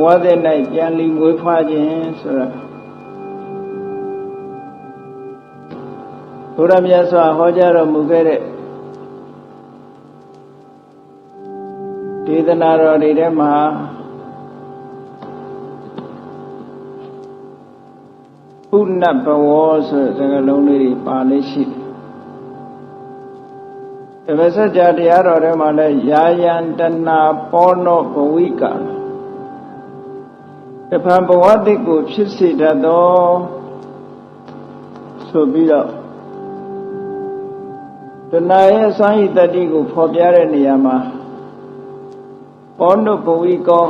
ဝတဲ့၌ပြန်လီမွေးဖွားခြင်းဆိုတာဘုရားမြတ်စွာဟောကြားတော်မူခဲ့တဲ့ဒေသနာတော်တွေထဲမှာပုဏ္ဏဘဝဆိုတဲ့စကားလုံးလေးပါလေးရှိတယ်ဗစัจ जा တရားတော်ထဲမှာလည်းယာယံတဏပောနောဘဝိကာတဖန်ဘဝတိကိုဖြစ်စေတတ်သောဆိုပြီးတော့တဏရဲ့စွမ်းရည်တတိကိုဖော်ပြတဲ့နေရာမှာပောနုဘဝိကော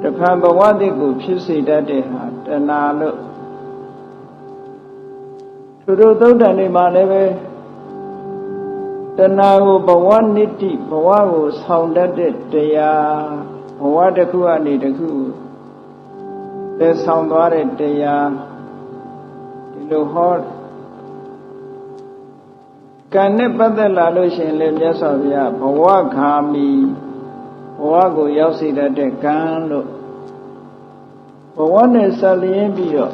တဖန်ဘဝတိကိုဖြစ်စေတတ်တဲ့ဟာတဏလို့သူတို့သုဒ္ဓံတွေမှာလည်းပဲတဏကိုဘဝနိတ္တိဘဝကိုဆောင်တတ်တဲ့တရားဘဝတစ်ခုကနေတစ်ခုသယ်ဆောင်သွားတဲ့တရားဒီလိုဟောကံနဲ့ပတ်သက်လာလို့ရှိရင်လည်းမြတ်စွာဘုရားဘဝခါမီဘဝကိုရောက်စေတတ်တဲ့ကံလို့ဘဝနဲ့ဆက်လျင်းပြီးတော့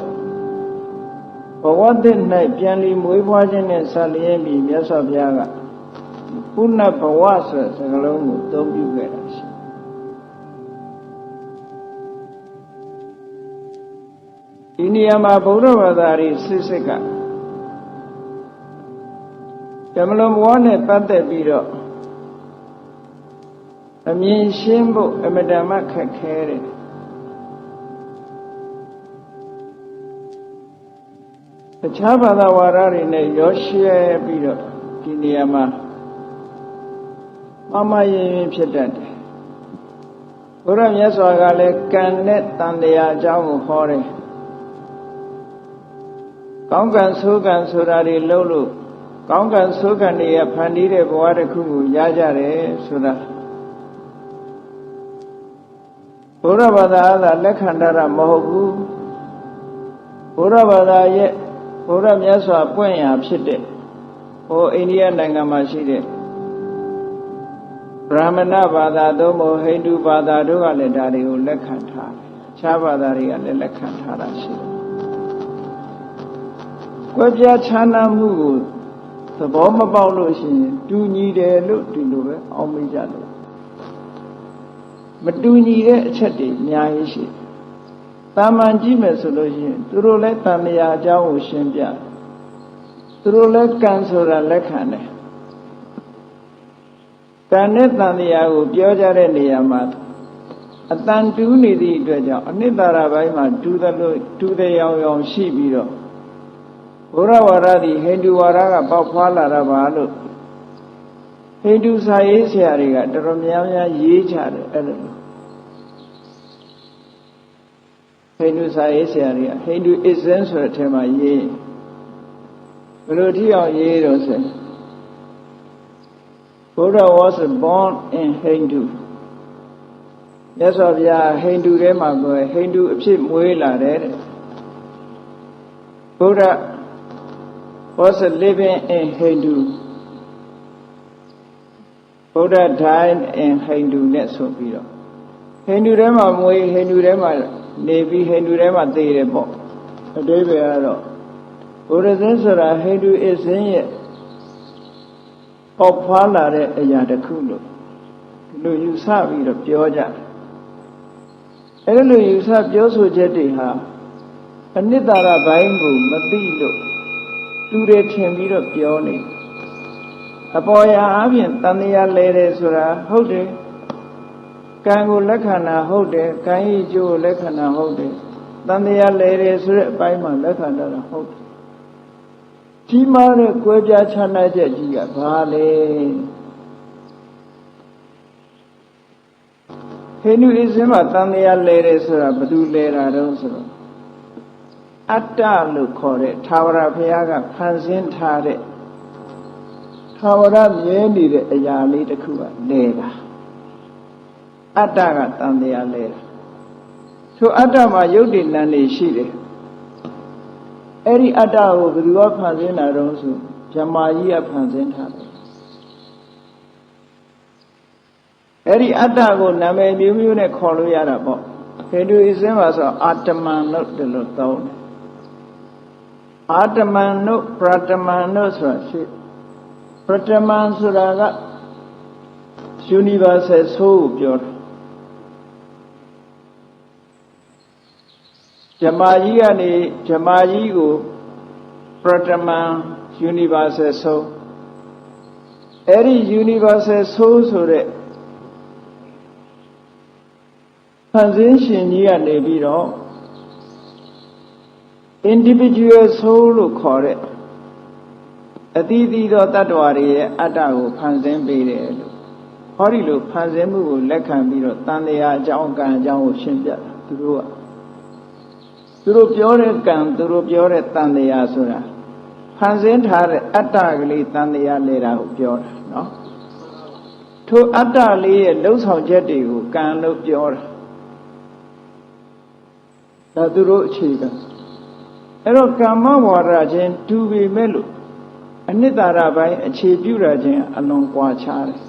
ဘဝတည်း၌ပြန်လီမွေးဖွားခြင်းနဲ့ဆက်လျင်းပြီးမြတ်စွာဘုရားကပုဏ္ဏဘဝဆိုတဲ့စကားလုံးကိုအသုံးပြုခဲ့တာရှိဒီနေရာမှာဗုဒ္ဓဘာသာရေးစစ်ကဓမ္မလုံးဘဝနဲ့ပတ်သက်ပြီးတော့အမြင်ရှင်းဖို့အမတန်မှခက်ခဲတယ်တခြားဘာသာဝါဒတွေနဲ့ရောရှဲပြီးတော့ဒီနေရာမှာမရင်ဖြစ်တတ်တယ်ဘုရားမြတ်စွာကလည်းကံနဲ့တန်တရားအကြောင်းကိုဟောတယ်ကောင်းကံဆိုးကံဆိုတာတွေလုံးလို့ကောင်းကံဆိုးကံတွေဖန်တီးတဲ့ဘဝတစ်ခုကိုရကြတယ်ဆိုတာဘုရားဘာသာအသာလက်ခံတာမဟုတ်ဘူးဘုရားဘာသာရဲ့ဘုရားမြတ်စွာပွင့်ရာဖြစ်တဲ့ဟိုအိန္ဒိယနိုင်ငံမှာရှိတဲ့ဗြဟ္မဏဘာသာသို့မဟုတ်ဟိန္ဒူဘာသာတို့ကလည်းဒါတွေကိုလက်ခံထားတယ်အခြားဘာသာတွေကလည်းလက်ခံထားတာရှိတယ်ကွဲပြားခြားနားမှုကိုသဘောမပေါက်လို့ရှိရင်တူညီတယ်လို့ဒီလိုပဲအောက်မေ့ကြတယ်မတူညီတဲ့အချက်တွေအများကြီးရှိတာမန်ကြည့်မယ်ဆိုလို့ရှိရင်သူတို့လည်းတန်မြာအကြောင်းကိုရှင်းပြသူတို့လည်းကံဆိုတာလက်ခံတယ်ကံနဲ့တန်မြာကိုပြောကြတဲ့နေရာမှာအတန်တူးနေသည့်အတွက်ကြောင့်အနိတ္တရာပိုင်းမှာတူးတဲ့ရောင်ရှိပြီးတော့ဘုရားဝါဒသည်ဟိန္ဒူဝါဒကပေါက်ဖွာလာတာပါလို့ဟိန္ဒူစာရေးဆရာတွေကတော်တော်များများရေးကြတယ်အဲ့လိုဟိန္ဒူစာရေးဆရာတွေကဟိန္ဒူ ism ဆိုတဲ့အထက်မှာရေးဘယ်လိုထိအောင်ရေးတော့ဆိုBuddha was born in Hindu မြတ်စွာဘုရားဟိန္ဒူထဲမှာကိုဟိန္ဒူအဖြစ်မွေးလာတယ်တဲ့ Buddha was living in Hindu Buddha died in Hindu နဲ့ဆိုပြီးတော့ဟိန္ဒူထဲမှာမွေးဟိန္ဒူထဲမှာနေပြီးဟိန္ဒူထဲမှာသေတယ်ပေါ့အဓိပ္ပာယ်ကတော့ဘုရားသင်ဆိုတာဟိန္ဒူအစ္စင်းရဲ့ပေါက်ဖွာလာတဲ့အရာတစ်ခုလို့ဒီလိုယူဆပြီးတော့ပြောကြတယ်အဲ့လိုယူဆပြောဆိုချက်တွေဟာအနိတ္တရဘိုင်းကိုမသိလို့တူတယ်ထင်ပြီးတော့ပြောနေအပေါ်ရာအပြင်တန်တရားလဲတယ်ဆိုတာဟုတ်တယ်ကံကိုလက်ခံတာဟုတ်တယ်ကံဤကျိုးကိုလက်ခံတာဟုတ်တယ်တန်တရားလဲတယ်ဆိုတဲ့အပိုင်းမှာလက်ခံတာဟုတ်တယ်ကြီးမားတဲ့ကွဲပြားခြားနားချက်ကြီးကဘာလဲဟိန္ဒူအစ္စမှာတန်တရားလဲတယ်ဆိုတာဘယ်သူလဲတာတုံးဆိုတော့အတ္တလို့ခေါ်တဲ့ထာဝရဘုရားကဖန်ဆင်းထားတဲ့ထာဝရမြဲနေတဲ့အရာလေးတစ်ခုကလဲတာအတ္တကတန်တရားလဲတာဆိုအတ္တမှာယုတ်တိနံနေရှိတယ်အဲ့ဒီအတ္တကိုဘယ်သူကဖန်ဆင်းတာတုံးဆိုဗြဟ္မာကြီးကဖန်ဆင်းထားတယ်အဲ့ဒီအတ္တကိုနာမည်မျိုးမျိုးနဲ့ခေါ်လို့ရတာပေါ့ ဟိန္ဒူအစ္စမှာဆိုအာတမန်လို့ဒီလိုသုံးတယ်အာတမန်တို့ပရတမန်တို့ဆိုတာရှိပရတမန်ဆိုတာက universal soul ကိုပြောတယ်ဇမာကြီးကနေဇမာကြီးကိုပရတမန် universal soul အဲ့ဒီ universal soul ဆိုတဲ့ဖန်ဆင်းရှင်ကြီးကနေပြီးတော့ individual soul လို့ခေါ်တဲ့အသီးသီးသောတ attva တွေရဲ့အတ္တကိုဖန်ဆင်းပေးတယ်လို့ဟောဒီလိုဖန်ဆင်းမှုကိုလက်ခံပြီးတော့တန်တရားအကြောင်းကံအကြောင်းကိုရှင်းပြတာသူတို့ပြောတဲ့ကံသူတို့ပြောတဲ့တန်တရားဆိုတာဖန်ဆင်းထားတဲ့အတ္တကလေးတန်တရားလေတာကိုပြောတာနော်ထိုအတ္တလေးရဲ့လှုပ်ဆောင်ချက်တွေကိုကံလို့ပြောတာဒါသူတို့အခြေခံအဲ့တော့ကမ္မဝါဒချင်းတူပေမဲ့လို့အနိတ္တရပိုင်းအခြေပြုတာချင်းအလွန်ကွာခြားတယ်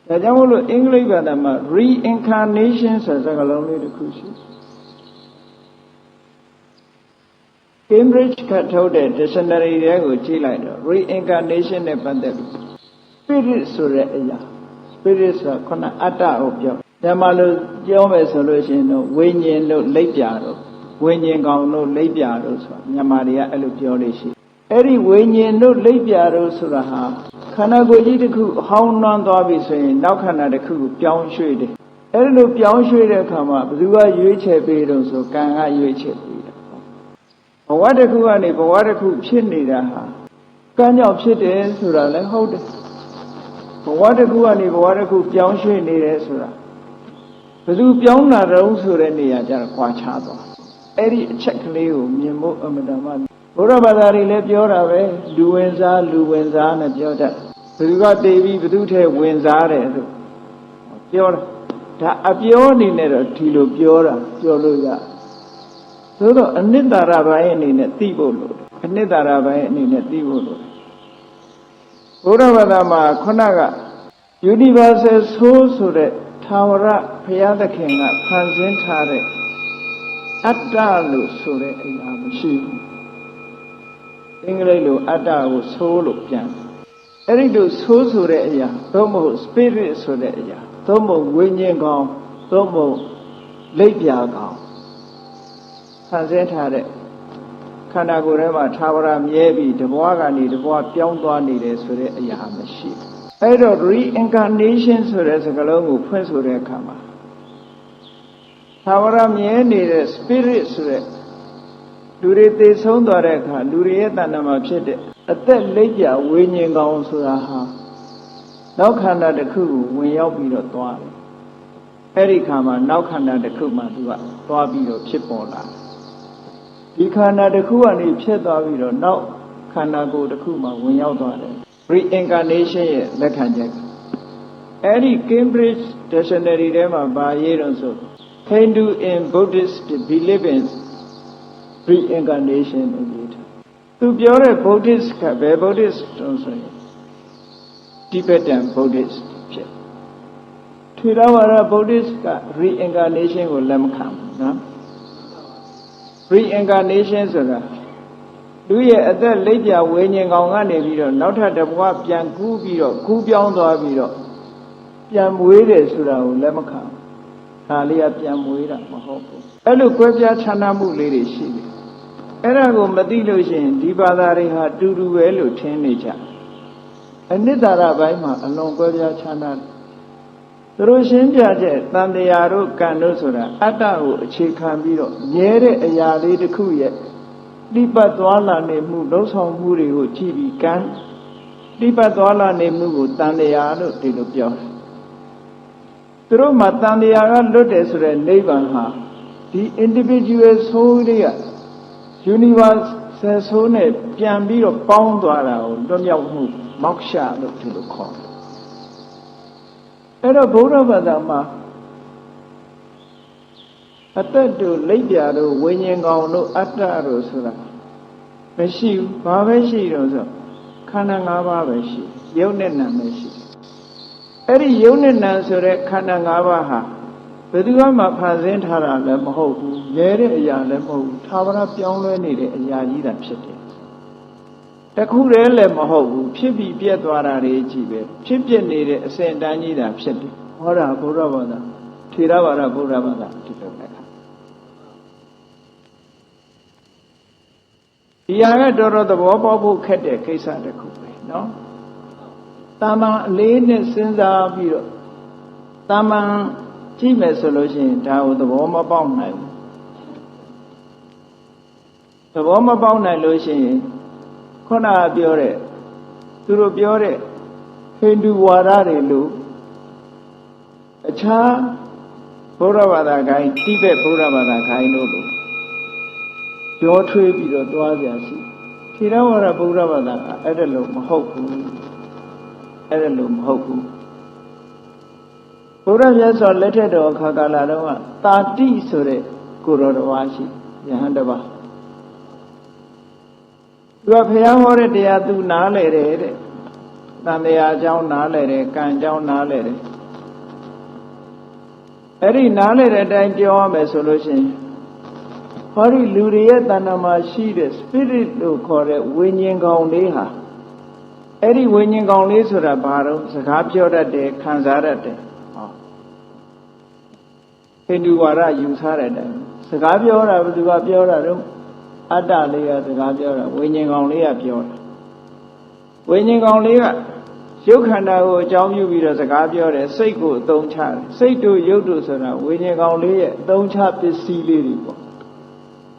ဒါကြောင့်မို့လို့အင်္ဂလိပ်ဘာသာမှာ reincarnation ဆိုတဲ့စကားလုံးလေးတစ်ခုရှိ Cambridge ကထုတ်တဲ့ dictionary တွေကိုကြည့်လိုက်တော့ reincarnation နဲ့ပတ်သက်ပြီး spirit ဆိုတဲ့အရာ spirit ဆိုတာခုနအတ္တကိုပြောဓမ္မလို့ပြောမယ်ဆိုလို့ရှိရင်တော့ဝိညာဉ်တို့လိပ်ပြတို့ဝိညာဉ်ကောင်တို့လိပ်ပြတို့ဆိုတာမြန်မာတွေကအဲ့လိုပြောလို့ရှိအဲ့ဒီဝိညာဉ်တို့လိပ်ပြတို့ဆိုတာဟာခန္ဓာကိုယ်ကြီးတစ်ခုအဟောင်းနှွမ်းသွားပြီဆိုရင်နောက်ခန္ဓာတစ်ခုကိုပြောင်းရွှေ့တယ်အဲ့ဒီလိုပြောင်းရွှေ့တဲ့အခါမှာဘယ်သူကရွေးချယ်ပေးတော့ဆိုကံကရွေးချယ်ပေးတာဘဝတစ်ခုကနေဘဝတစ်ခုဖြစ်နေတာဟာကံကြောင့်ဖြစ်တယ်ဆိုတာလည်းဟုတ်တယ်ဘဝတစ်ခုကနေဘဝတစ်ခုပြောင်းရွှေ့နေတယ်ဆိုတာဘယ်သူပြောင်းလာတော့ဆိုတဲ့နေရာကျတော့ခွာခြားသွားအဲ့ဒီအချက်ကလေးကိုမြင်ဖို့အမှန်တမ်းဘုရားဘာသာတွေလည်းပြောတာပဲလူဝင်စားနဲ့ပြောတတ်ဘယ်သူကတည်ပြီးဘယ်သူထဲဝင်စားတယ်လို့ပြောတာဒါအပြောအနေနဲ့တော့ဒီလိုပြောတာပြောလို့ရသို့တော့အနိတ္တရပိုင်းအနေနဲ့သိဖို့လို့အနိတ္တရပိုင်းအနေနဲ့သိဖို့လို့ဘုရားဘာသာမှာခုနက universal soul ဆိုတဲ့ထာဝရဘုရားသခင်ကဖန်ဆင်းထားတဲ့အတ္တလို့ဆိုတဲ့အရာမရှိဘူးအင်္ဂလိပ်လိုအတ္တကိုဆိုးလို့ပြန်အဲ့ဒီလိုဆိုးဆိုတဲ့အရာသို့မဟုတ် spirit ဆိုတဲ့အရာသို့မဟုတ်ဝိညာဉ်ကောင်သို့မဟုတ်လိပ်ပြာကောင်ဖန်ဆင်းထားတဲ့ခန္ဓာကိုယ်ထဲမှာသာဝရမြဲပြီးတဘွားကနေတဘွားပြောင်းသွားနေတယ်ဆိုတဲ့အရာမရှိဘူးအဲ့တော့ reincarnation ဆိုတဲ့စကားလုံးကိုဖွင့်ဆိုတဲ့အခါမှာသာဝရမြဲနေတဲ့ spirit ဆိုတဲ့လူတွေသိဆုံးသွားတဲ့အခါလူတွေရဲ့တဏ္ဍာမှာဖြစ်တဲ့အသက်လိပ်ပြဝိညာဉ်ကောင်ဆိုတာဟာနောက်ခန္ဓာတစ်ခုကိုဝင်ရောက်ပြီးတော့သွားတယ်အဲ့ဒီခါမှာနောက်ခန္ဓာတစ်ခုမှသူကသွားပြီးတော့ဖြစ်ပေါ်လာဒီခန္ဓာတစ်ခုကနေဖြစ်သွားပြီးတော့နောက်ခန္ဓာကိုယ်တစ်ခုမှဝင်ရောက်သွားတယ် reincarnation ရဲ့လက်ခံချက်အဲ့ဒီ Cambridge Dictionary ထဲမှာဗာရေးတော့ဆို Hindu and Buddhist believe in reincarnation လို့ရေးထားသူပြောတဲ့ Buddhist ကဘယ် Buddhist တုံးဆိုရင် Tibetan Buddhist ဖြစ်ထေရဝါဒ Buddhist က reincarnation ကိုလက်မခံဘူးနော် reincarnation ဆိုတာလူရဲ့အသက်လိပ်ပြဝိညာဉ်ကောင်ကနေပြီးတော့နောက်ထပ်တစ်ဘဝပြန်ကူးပြီးတော့ကူးပြောင်းသွားပြီးတော့ပြန်မွေးတယ်ဆိုတာကိုလက်မခံဒါလေးကပြန်မွေးတာမဟုတ်ဘူးအဲ့လိုကွဲပြားခြားနားမှုလေးတွေရှိတယ်အဲ့ဒါကိုမသိလို့ရှိရင်ဒီဘာသာတွေဟာတူတူပဲလို့ထင်နေကြအနိတ္တရပိုင်းမှာအလွန်ကွဲပြားခြားနားသူတို့ရှင်းပြချက်တန်တရားတို့ကံတို့ဆိုတာအတ္တကိုအခြေခံပြီးတော့မြဲတဲ့အရာလေးတစ်ခုရဲ့တိပတ်သွားလာနေမှုလှုပ်ဆောင်မှုတွေကိုကြည့်ပြီးကံတိပတ်သွားလာနေမှုကိုတန်တရားလို့ဒီလိုပြောတယ်သူတို့မှာတန်တရားကလွတ်တယ်ဆိုတဲ့နိဗ္ဗာန်ဟာဒီ individual soul တွေက universal soul နဲ့ပြန်ပြီးတော့ပေါင်းသွားတာကိုလွတ်မြောက်မှုမောက္ခလို့ဒီလိုခေါ်တယ်အဲ့တော့ဘုရားဘာသာမှာအတ္တတို့လိပ်ပြာတို့ဝိညာဉ်ကောင်တို့အတ္တတို့ဆိုတာမရှိဘူးဘာပဲရှိတော့ဆိုခန္ဓာ၅ပါးပဲရှိရုပ်နဲ့နာမ်ပဲရှိအဲ့ဒီရုပ်နဲ့နာမ်ဆိုတဲ့ခန္ဓာ၅ပါးဟာ ဘယ်သူမှဖန်ဆင်းထားတာလည်းမဟုတ်ဘူးရဲတဲ့အရာလည်းမဟုတ်ဘူးသာဝရပြောင်းလဲနေတဲ့အရာကြီးတာဖြစ်တယ်တခုတည်းလည်းမဟုတ်ဘူးဖြစ်ပြီးပြက်သွားတာတွေကြီးပဲဖြစ်ပြနေတဲ့အစဉ်တန်းကြီးတာဖြစ်တယ်ဟောတာဘုရားဘာသာထေရဘာသာဘုရားဘာသာဒီလိုပဲဒီဟာကတော်တော်သဘောပေါက်ဖို့ခက်တဲ့ကိစ္စတစ်ခုပဲနော်တာမန်အလေးနဲ့စဉ်းစားပြီးတော့တာမန်ကြည့်မယ်ဆိုလို့ရှိရင်ဒါကိုသဘောမပေါက်နိုင်ဘူးသဘောမပေါက်နိုင်လို့ရှိရင်ခုနကပြောတဲ့သူတို့ပြောတဲ့ဟိန္ဒူဝါဒတွေလို့အခြားဘုရားဘာသာခိုင်းတိဘက်ဘုရားဘာသာခိုင်းတို့လို့ပြောထွေးပြီးတော့သွားကြရှိထေရဝါဒဘုရားဘာသာကအဲ့ဒါလို့မဟုတ်ဘူးအဲ့ဒါလို့မဟုတ်ဘူးဘုရားမြတ်စွာလက်ထက်တော်ခါကာလတုန်းကတာတိဆိုတဲ့ကိုရောတော်ဘာရှိယဟန်တပါသူကဘုရားဟောတဲ့တရားသူနားလဲတယ်တဲ့တန်တရားအကြောင်းနားလဲတယ်ကံအကြောင်းနားလဲတယ်အဲ့ဒီနားလဲတဲ့အတိုင်းပြောရမယ်ဆိုလို့ရှိရင်ဟောဒီလူတွေရဲ့တဏ္ဍာမှာရှိတဲ့ spirit လို့ခေါ်တဲ့ဝိညာဉ်ကောင်လေးဟာအဲ့ဒီဝိညာဉ်ကောင်လေးဆိုတာဘာတော့စကားပြောတတ်တယ်ခံစားတတ်တယ်ဟောဟိန္ဒူဝါဒယူဆတဲ့အတိုင်းစကားပြောတာဘယ်သူကပြောတာတော့အတ္တလေးကစကားပြောတာဝိညာဉ်ကောင်လေးကပြောတာဝိညာဉ်ကောင်လေးကရုပ်ခန္ဓာကိုအကြောင်းပြုပြီးတော့စကားပြောတယ်စိတ်ကိုအသုံးချတယ်စိတ်တို့ရုပ်တို့ဆိုတာဝိညာဉ်ကောင်လေးရဲ့အသုံးချပစ္စည်းလေးတွေပေါ့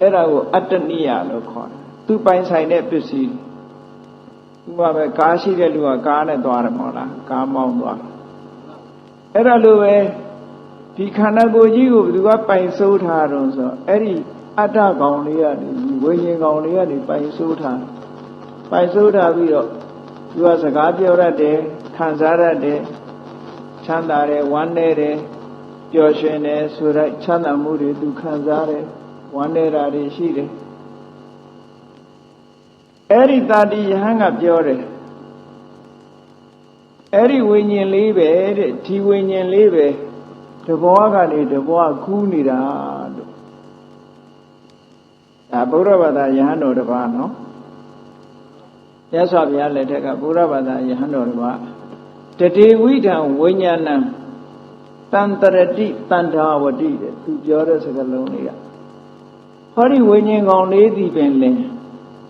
အဲ့ဒါကိုအတ္တနိယလို့ခေါ်တယ်သူပိုင်ဆိုင်တဲ့ပစ္စည်းဥပမာပဲကားရှိတဲ့လူကကားနဲ့သွားတယ်မဟုတ်လားကားမောင်းသွားအဲ့ဒါလိုပဲဒီခန္ဓာကိုယ်ကြီးကိုဘယ်သူကပိုင်ဆိုးထားတော့ဆိုအဲ့ဒီအတ္တကောင်လေးကနေဝိညာဉ်ကောင်လေးကနေပိုင်ဆိုးထားပြီးတော့သူကစကားပြောတတ်တယ်ခံစားတတ်တယ်ချမ်းသာတယ်ဝမ်းနည်းတယ်ပျော်ရွှင်တယ်ဆိုတဲ့ချမ်းသာမှုတွေသူခံစားတယ်ဝမ်းနေတာတွေရှိတယ်အဲ့ဒီတာတိယဟန်ကပြောတယ်အဲ့ဒီဝိညာဉ်လေးပဲတဲ့ဒီဝိညာဉ်လေးပဲတဘောကနေတဘောကူးနေတာလို့ဒါဘုရားဘာသာယဟန်တော်တစ်ပါးနော်မြတ်စွာဘုရားလက်ထက်ကဘုရားဘာသာယဟန်တော်တစ်ပါးတတိဝိဒံဝိညာဏံတန္တရတိတန္တာဝတိတဲ့သူပြောတဲ့စကားလုံးလေးကဟောဒီဝိညာဉ်ကောင်လေးသည်ပင်လင်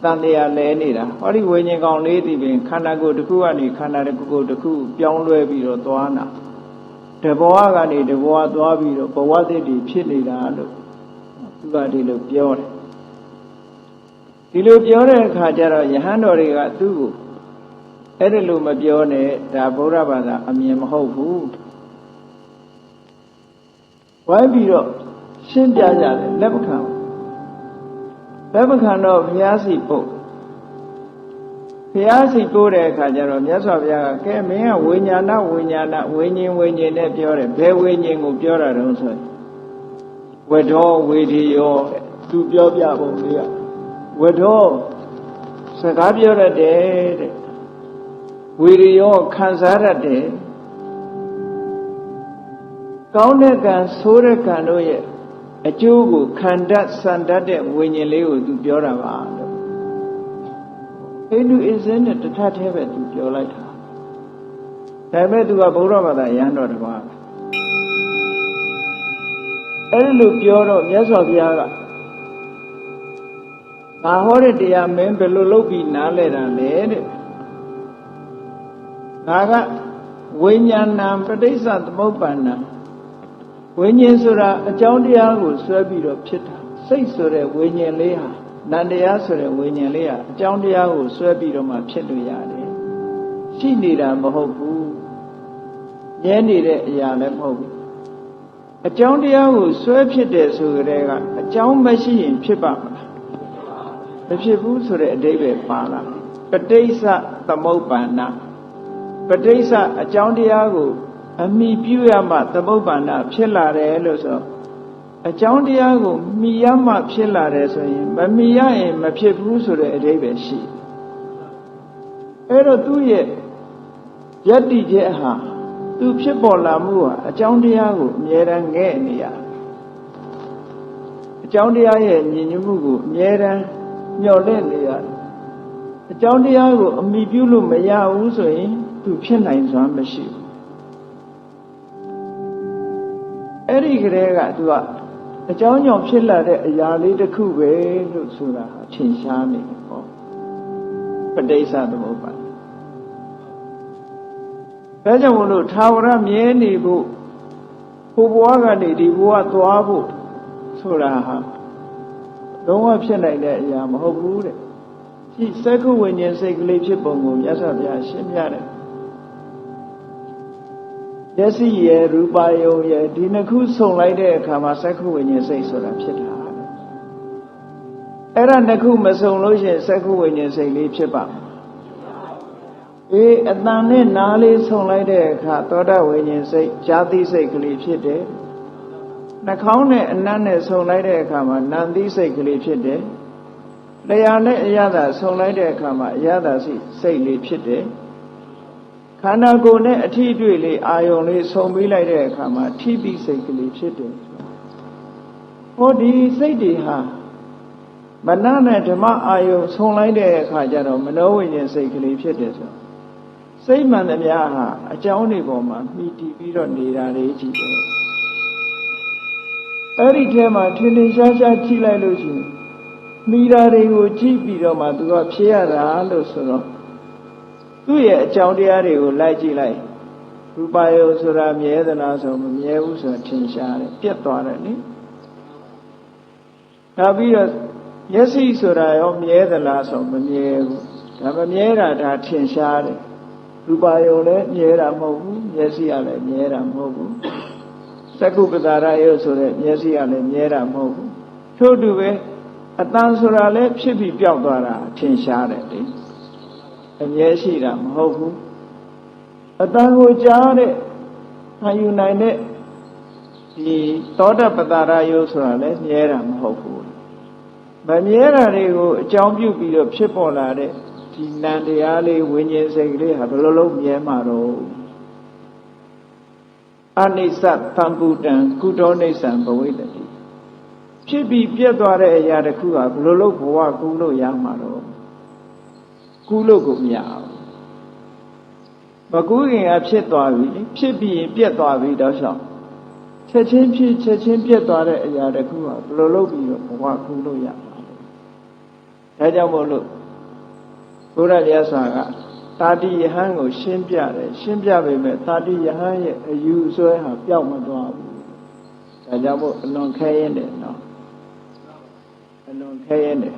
တန်တရားလဲနေတာဟောဒီဝိညာဉ်ကောင်လေးသည်ပင်ခန္ဓာကိုယ်တစ်ခုကနေခန္ဓာတစ်ခုတစ်ခုပြောင်းလဲပြီးတော့သွားနာတဘောကနေတဘောသွားပြီးတော့ဘဝသစ်တွေဖြစ်နေတာလို့သူကဒီလိုပြောတယ်ဒီလိုပြောတဲ့အခါကျတော့ယဟန်တော်တွေကသူ့ကိုအဲ့ဒါလိုမပြောနဲ့ဒါဗုဒ္ဓဘာသာအမြင်မဟုတ်ဘူးဝိုင်းပြီးတော့ရှင်းပြကြတယ်လက်မခံတော့ဘုရားစီပို့တဲ့အခါကျတော့မြတ်စွာဘုရားကကဲမင်းကဝိညာဏဝိညာဉ်နဲ့ပြောတယ်ဘယ်ဝိညာဉ်ကိုပြောတာတုံးဆိုရင်ဝေဒောဝေဒီယောသူပြောပြပုံလေးကဝေဒောစကားပြောတတ်တယ်တဲ့ဝေဒီယောခံစားတတ်တယ်ကောင်းတဲ့ကံဆိုးတဲ့ကံတို့ရဲ့အကျိုးကိုခံတတ်စံတတ်တဲ့ဝိညာဉ်လေးကိုသူပြောတာပါလို့ဟိန္ဒူအစ္စနဲ့တထထဲပဲသူပြောလိုက်တာဒါပေမဲ့သူကဘုရားဘာသာယဟန်တော်တစ်ပါးအဲ့လိုပြောတော့မြတ်စွာဘုရားကငါဟောတဲ့တရားမင်းဘယ်လိုလုပ်ပြီးနားလဲတာလဲတဲ့ငါကဝိညာဏံပဋိစ္စသမုပ္ပန္နံဝိညာဉ်ဆိုတာအကြောင်းတရားကိုဆွဲပြီးတော့ဖြစ်တာစိတ်ဆိုတဲ့ဝိညာဉ်လေးဟာနန္တရားဆိုတဲ့ဝိညာဉ်လေးဟာအကြောင်းတရားကိုဆွဲပြီးတော့မှဖြစ်လို့ရတယ်ရှိနေတာမဟုတ်ဘူးညဲနေတဲ့အရာလည်းမဟုတ်ဘူးအကြောင်းတရားကိုဆွဲဖြစ်တယ်ဆိုကြတဲ့ကအကြောင်းမရှိရင်ဖြစ်ပါမလားမဖြစ်ဘူးဆိုတဲ့အဓိပ္ပာယ်ပါလာပဋိစ္စသမုပ္ပန္နပဋိစ္စအကြောင်းတရားကိုအမိပြုရမှသမုပ္ပန္နဖြစ်လာတယ်လို့ဆိုအကြောင်းတရားကိုမှီရမှဖြစ်လာတယ်ဆိုရင်မမှီရရင်မဖြစ်ဘူးဆိုတဲ့အဓိပ္ပာယ်ရှိအဲ့တော့သူ့ရဲ့ယတ္တိချက်ဟာ သူဖြစ်ပေါ်လာမှုဟာအကြောင်းတရားကိုအမြဲတမ်းငဲ့နေရအကြောင်းတရားရဲ့ညီညွတ်မှုကိုအမြဲတမ်းမျှော်လင့်နေရအကြောင်းတရားကိုအမိပြုလို့မရဘူးဆိုရင်သူဖြစ်နိုင်စွမ်းမရှိဘူးအဲ့ဒီကလေးကသူကအကြောင်းကြောင့်ဖြစ်လာတဲ့အရာလေးတစ်ခုပဲလို့ဆိုတာထင်ရှားနေတယ်ပေါ့ပဋိစ္စသမုပ္ပါဒ်ဒါကြောင့်မလို့ထာဝရမြဲနေဖို့ဟိုဘဝကနေဒီဘဝသွားဖို့ဆိုတာဟာလုံးဝဖြစ်နိုင်တဲ့အရာမဟုတ်ဘူးတဲ့ဒီစက္ခုဝိညာဉ်စိတ်ကလေးဖြစ်ပုံကိုမြတ်စွာဘုရားရှင်းပြတယ်မျက်စိရဲ့ရူပါယုံရဲ့ဒီနှစ်ခုဆုံလိုက်တဲ့အခါမှာစက္ခုဝိညာဉ်စိတ်ဆိုတာဖြစ်တာအဲ့ဒါနှစ်ခုမဆုံလို့ရှိရင်စက္ခုဝိညာဉ်စိတ်လေးဖြစ်ပါအေးအတန်နဲ့နားလေးဆုံလိုက်တဲ့အခါသောတာဝိညာဉ်စိတ်ဇာတိစိတ်ကလေးဖြစ်တယ်နှာခေါင်းနဲ့အနံ့နဲ့ဆုံလိုက်တဲ့အခါမှာနံတိစိတ်ကလေးဖြစ်တယ်လျှာနဲ့အရသာဆုံလိုက်တဲ့အခါမှာအရသာစိတ်လေးဖြစ်တယ်ခန္ဓာကိုယ်နဲ့အထီးတွေ့လေးအာယုံလေးဆုံပြီးလိုက်တဲ့အခါမှာထိပိစိတ်ကလေးဖြစ်တယ်ဟောဒီစိတ်တွေဟာမနနဲ့ဓမ္မအာယုံဆုံလိုက်တဲ့အခါကျတော့မနောဝိညာဉ်စိတ်ကလေးဖြစ်တယ်ဆိုစိတ်မှန်သမျှဟာအကြောင်းတွေပေါ်မှာမှီတည်ပြီးတော့နေတာလေးကြည့်တယ်အဲ့ဒီထဲမှာထင်ထင်ရှားရှားကြည့်လိုက်လို့ရှိရင်မိဓာတွေကိုကြည့်ပြီးတော့မှသူကဖြစ်ရတာလို့ဆိုတော့သူ့ရဲ့အကြောင်းတရားတွေကိုလိုက်ကြည့်လိုက်ရူပါယုံဆိုတာမြဲသလားဆိုမမြဲဘူးဆိုတာထင်ရှားတယ်ပြတ်သွားတယ်နိနောက်ပြီးတော့မျက်စိဆိုတာရောမြဲသလားဆိုမမြဲဘူးဒါမမြဲတာဒါထင်ရှားတယ်ရူပါယုံလည်းမြဲတာမဟုတ်ဘူးမျက်စိကလည်းမြဲတာမဟုတ်ဘူးစက္ခုပ္ပတာရယုတ်ဆိုတဲ့မျက်စိကလည်းမြဲတာမဟုတ်ဘူးထို့တူပဲအတန်ဆိုတာလည်းဖြစ်ပြီးပျောက်သွားတာထင်ရှားတယ်လေအမြဲရှိတာမဟုတ်ဘူးအတန်ကိုကြားတဲ့ခံယူနိုင်တဲ့ဒီသောတပတ္တရာယုတ်ဆိုတာလည်းမြဲတာမဟုတ်ဘူးမမြဲတာတွေကိုအကြောင်းပြုပြီးတော့ဖြစ်ပေါ်လာတဲ့ဒီနံတရားလေးဝိညာဉ်စိတ်ကလေးဟာဘယ်လိုလုပ်မြဲမှာတော့အနိစ္စသံပုတံကုတောနိစ္စံဘဝိတ္တိဖြစ်ပြီးပြတ်သွားတဲ့အရာတစ်ခုဟာဘယ်လိုလုပ်ဘဝကူးလို့ရမှာတော့ကူးလို့ကိုမရဘူးမကူးခင်ကဖြစ်သွားပြီဖြစ်ပြီးရင်ပြတ်သွားပြီတော့ရှောင်းချက်ချင်းဖြစ်ချက်ချင်းပြတ်သွားတဲ့အရာတစ်ခုဟာဘယ်လိုလုပ်ပြီးတော့ဘဝကူးလို့ရမှာလဲဒါကြောင့်မို့လို့ဘုရားမြတ်စွာကတာတိယဟန်ကိုရှင်းပြတယ်ရှင်းပြပေမဲ့တာတိယဟန်ရဲ့အယူဆွဲဟာပျောက်မသွားဘူးဒါကြောင့်မို့အလွန်ခဲရင်တယ်နော်အလွန်ခဲရင်တယ်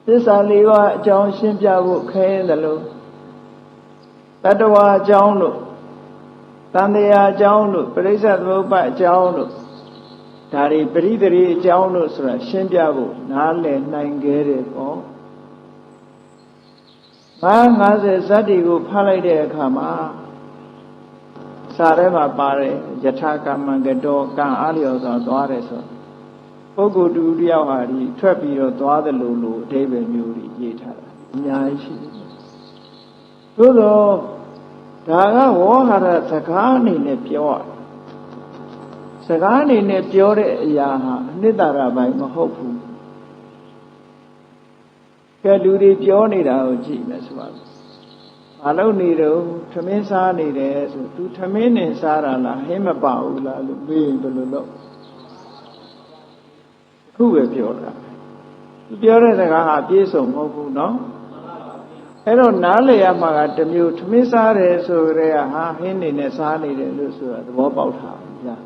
သစ္စာလေးပါးအကြောင်းရှင်းပြဖို့ခဲရင်တယ်လို့တတ္တဝါအကြောင်းလို့တန်တရားအကြောင်းလို့ပရိစ္ဆေသမုပ္ပါအကြောင်းလို့ဒါတွေပရိသေရီအကြောင်းလို့ဆိုတာရှင်းပြဖို့နားလည်နိုင်ခဲ့တယ်ပေါ့50ဇတ်တွေကိုဖတ်လိုက်တဲ့အခါမှာစာထဲမှာပါတယ်ယထာကမ္မံကတောကံအားလျော်စွာသွားတယ်ဆိုပုဂ္ဂိုလ်တူတယောက်ဟာဒီထွက်ပြီးတော့သွားတယ်လို့အဓိပ္ပာယ်မျိုးကြီးရေးထားတာအများကြီးရှိတယ်သို့တော့ဒါကဝေါဟာရစကားအနေနဲ့ပြောရစကားအနေနဲ့ပြောတဲ့အရာဟာအနှစ်သာရပိုင်းမဟုတ်ဘူးကဲလူတွေပြောနေတာကိုကြည့်မယ်ဆိုပါဘူးမလုပ်နေတော့ထမင်းစားနေတယ်ဆိုသူထမင်းနဲ့စားတာလားဟင်းမပါဘူးလားလို့မေးရင်ဘယ်လိုလုပ်ခုပဲပြောတာသူပြောတဲ့စကားဟာပြည့်စုံမဟုတ်ဘူးနော်အဲ့တော့နားလည်ရမှာကတမျိုးထမင်းစားတယ်ဆိုရဲဟာဟင်းနေနဲ့စားနေတယ်လို့ဆိုတာသဘောပေါက်တာဗျာ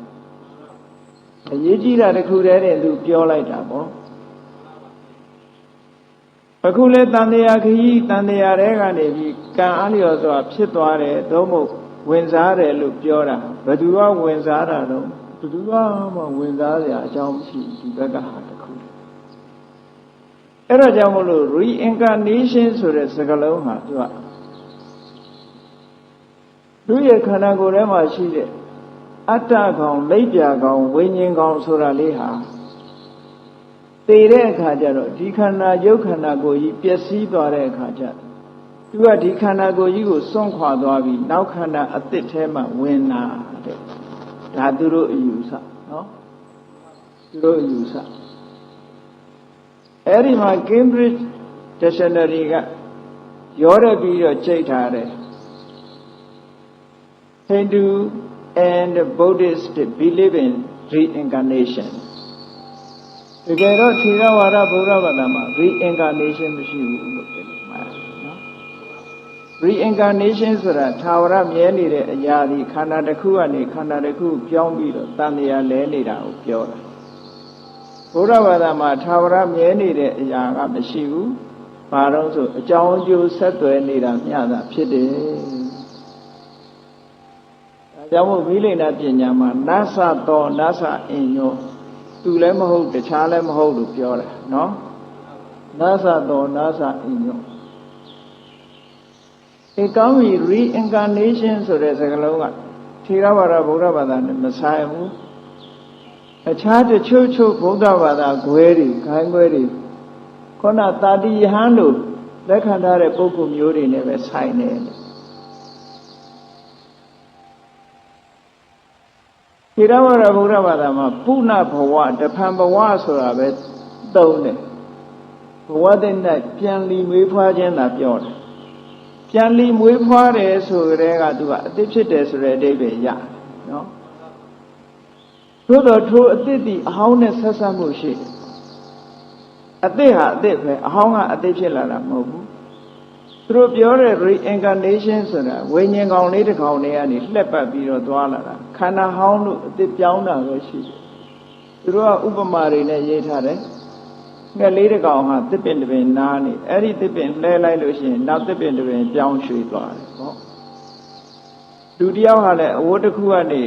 အရေးကြီးတာတစ်ခုတည်းနဲ့သူပြောလိုက်တာပေါ့အခုလဲတန်တရားခကြီးတန်တရားတွေကနေပြီးကံအားလျော်စွာဖြစ်သွားတယ်သို့မဟုတ်ဝင်စားတယ်လို့ပြောတာဘယ်သူကဝင်စားတာတော့ဘယ်သူကမှဝင်စားစရာအကြောင်းမရှိဒီဘက်ကဟာတစ်ခုအဲ့ဒါကြောင့်မလို့ reincarnation ဆိုတဲ့စကားလုံးဟာသူကလူရဲ့ခန္ဓာကိုယ်ထဲမှာရှိတဲ့အတ္တကောင်လိပ်ပြာကောင်ဝိညာဉ်ကောင်ဆိုတာလေးဟာတည်တဲ့အခါကျတော့ဒီခန္ဓာရုပ်ခန္ဓာကိုယ်ကြီးပျက်စီးသွားတဲ့အခါကျ သူကဒီခန္ဓာကိုယ်ကြီးကိုစွန့်ခွာသွားပြီးနောက်ခန္ဓာအသစ်ထဲမှာဝင်လာတဲ့ဒါသူတို့အယူဆနော်သူတို့အယူဆအဲ့ဒီမှာ Cambridge Dictionary ကရောရပြီးတော့ကြိတ်ထားတယ် Hindu and Buddhist believe in reincarnation တကယ်တော့ထေရဝါဒဗုဒ္ဓဘာသာမှာ reincarnation မရှိဘူးလို့ပြောတယ်နော် reincarnation ဆိုတာသာဝရမြဲနေတဲ့အရာဒီခန္ဓာတစ်ခုကနေခန္ဓာတစ်ခုပြောင်းပြီးတော့တန်တရားလဲနေတာကိုပြောတာဘုရားဘာသာမှာသာဝရမြဲနေတဲ့အရာကမရှိဘူးဘာလို့ဆိုအကြောင်းအကျိုးဆက်သွယ်နေတာမျှတာဖြစ်တယ်ဒါကြောင့်မို့မိလိန်နာပညာမှာနသသောနသအင်ညောသူလည်းမဟုတ်တခြားလည်းမဟုတ်လို့ပြောတာနော်နသသောနသအင်ညောဒီကောင်းပြီ reincarnation ဆိုတဲ့စကားလုံးကထေရဝါဒဗုဒ္ဓဘာသာနဲ့မဆိုင်ဘူးအခြားတချို့ဗုဒ္ဓဘာသာဂွဲတွေဂိုင်းဂွဲတွေခုနတာတိယဟန်တို့လက်ခံထားတဲ့ပုဂ္ဂိုလ်မျိုးတွေနဲ့ပဲဆိုင်တယ်ထေရဝါဒဗုဒ္ဓဘာသာမှာပုဏ္ဏဘဝတဖန်ဘဝဆိုတာပဲသုံးတယ်ဘဝတဲ့၌ပြန်လီမွေးဖွားခြင်းသာပြောတယ်ပြန်လီမွေးဖွားတယ်ဆိုတဲ့ကသူကအသစ်ဖြစ်တယ်ဆိုတဲ့အဓိပ္ပာယ်ရတယ်နော်သို့တော်ထိုအသစ်ဒီအဟောင်းနဲ့ဆက်ဆက်မှုရှိတယ်အသစ်ဟာအသစ်ပဲအဟောင်းကအသစ်ဖြစ်လာတာမဟုတ်ဘူးသူတို့ပြောတဲ့ reincarnation ဆိုတာဝိညာဉ်ကောင်လေးတစ်ကောင်လေးကနေလှက်ပတ်ပြီးတော့သွားလာတာခန္ဓာဟောင်းလို့အသစ်ပြောင်းတာပဲရှိတယ်သူတို့ကဥပမာတွေနဲ့ရေးထားတယ်ငှက်လေးတစ်ကောင်ဟာသစ်ပင်တစ်ပင်နားနေအဲ့ဒီသစ်ပင်လှဲလိုက်လို့ရှိရင်နောက်သစ်ပင်တစ်ပင်ပြောင်းရွှေ့သွားတယ်ပေါ့လူတစ်ယောက်ဟာလည်းအဝတ်တစ်ခုကနေ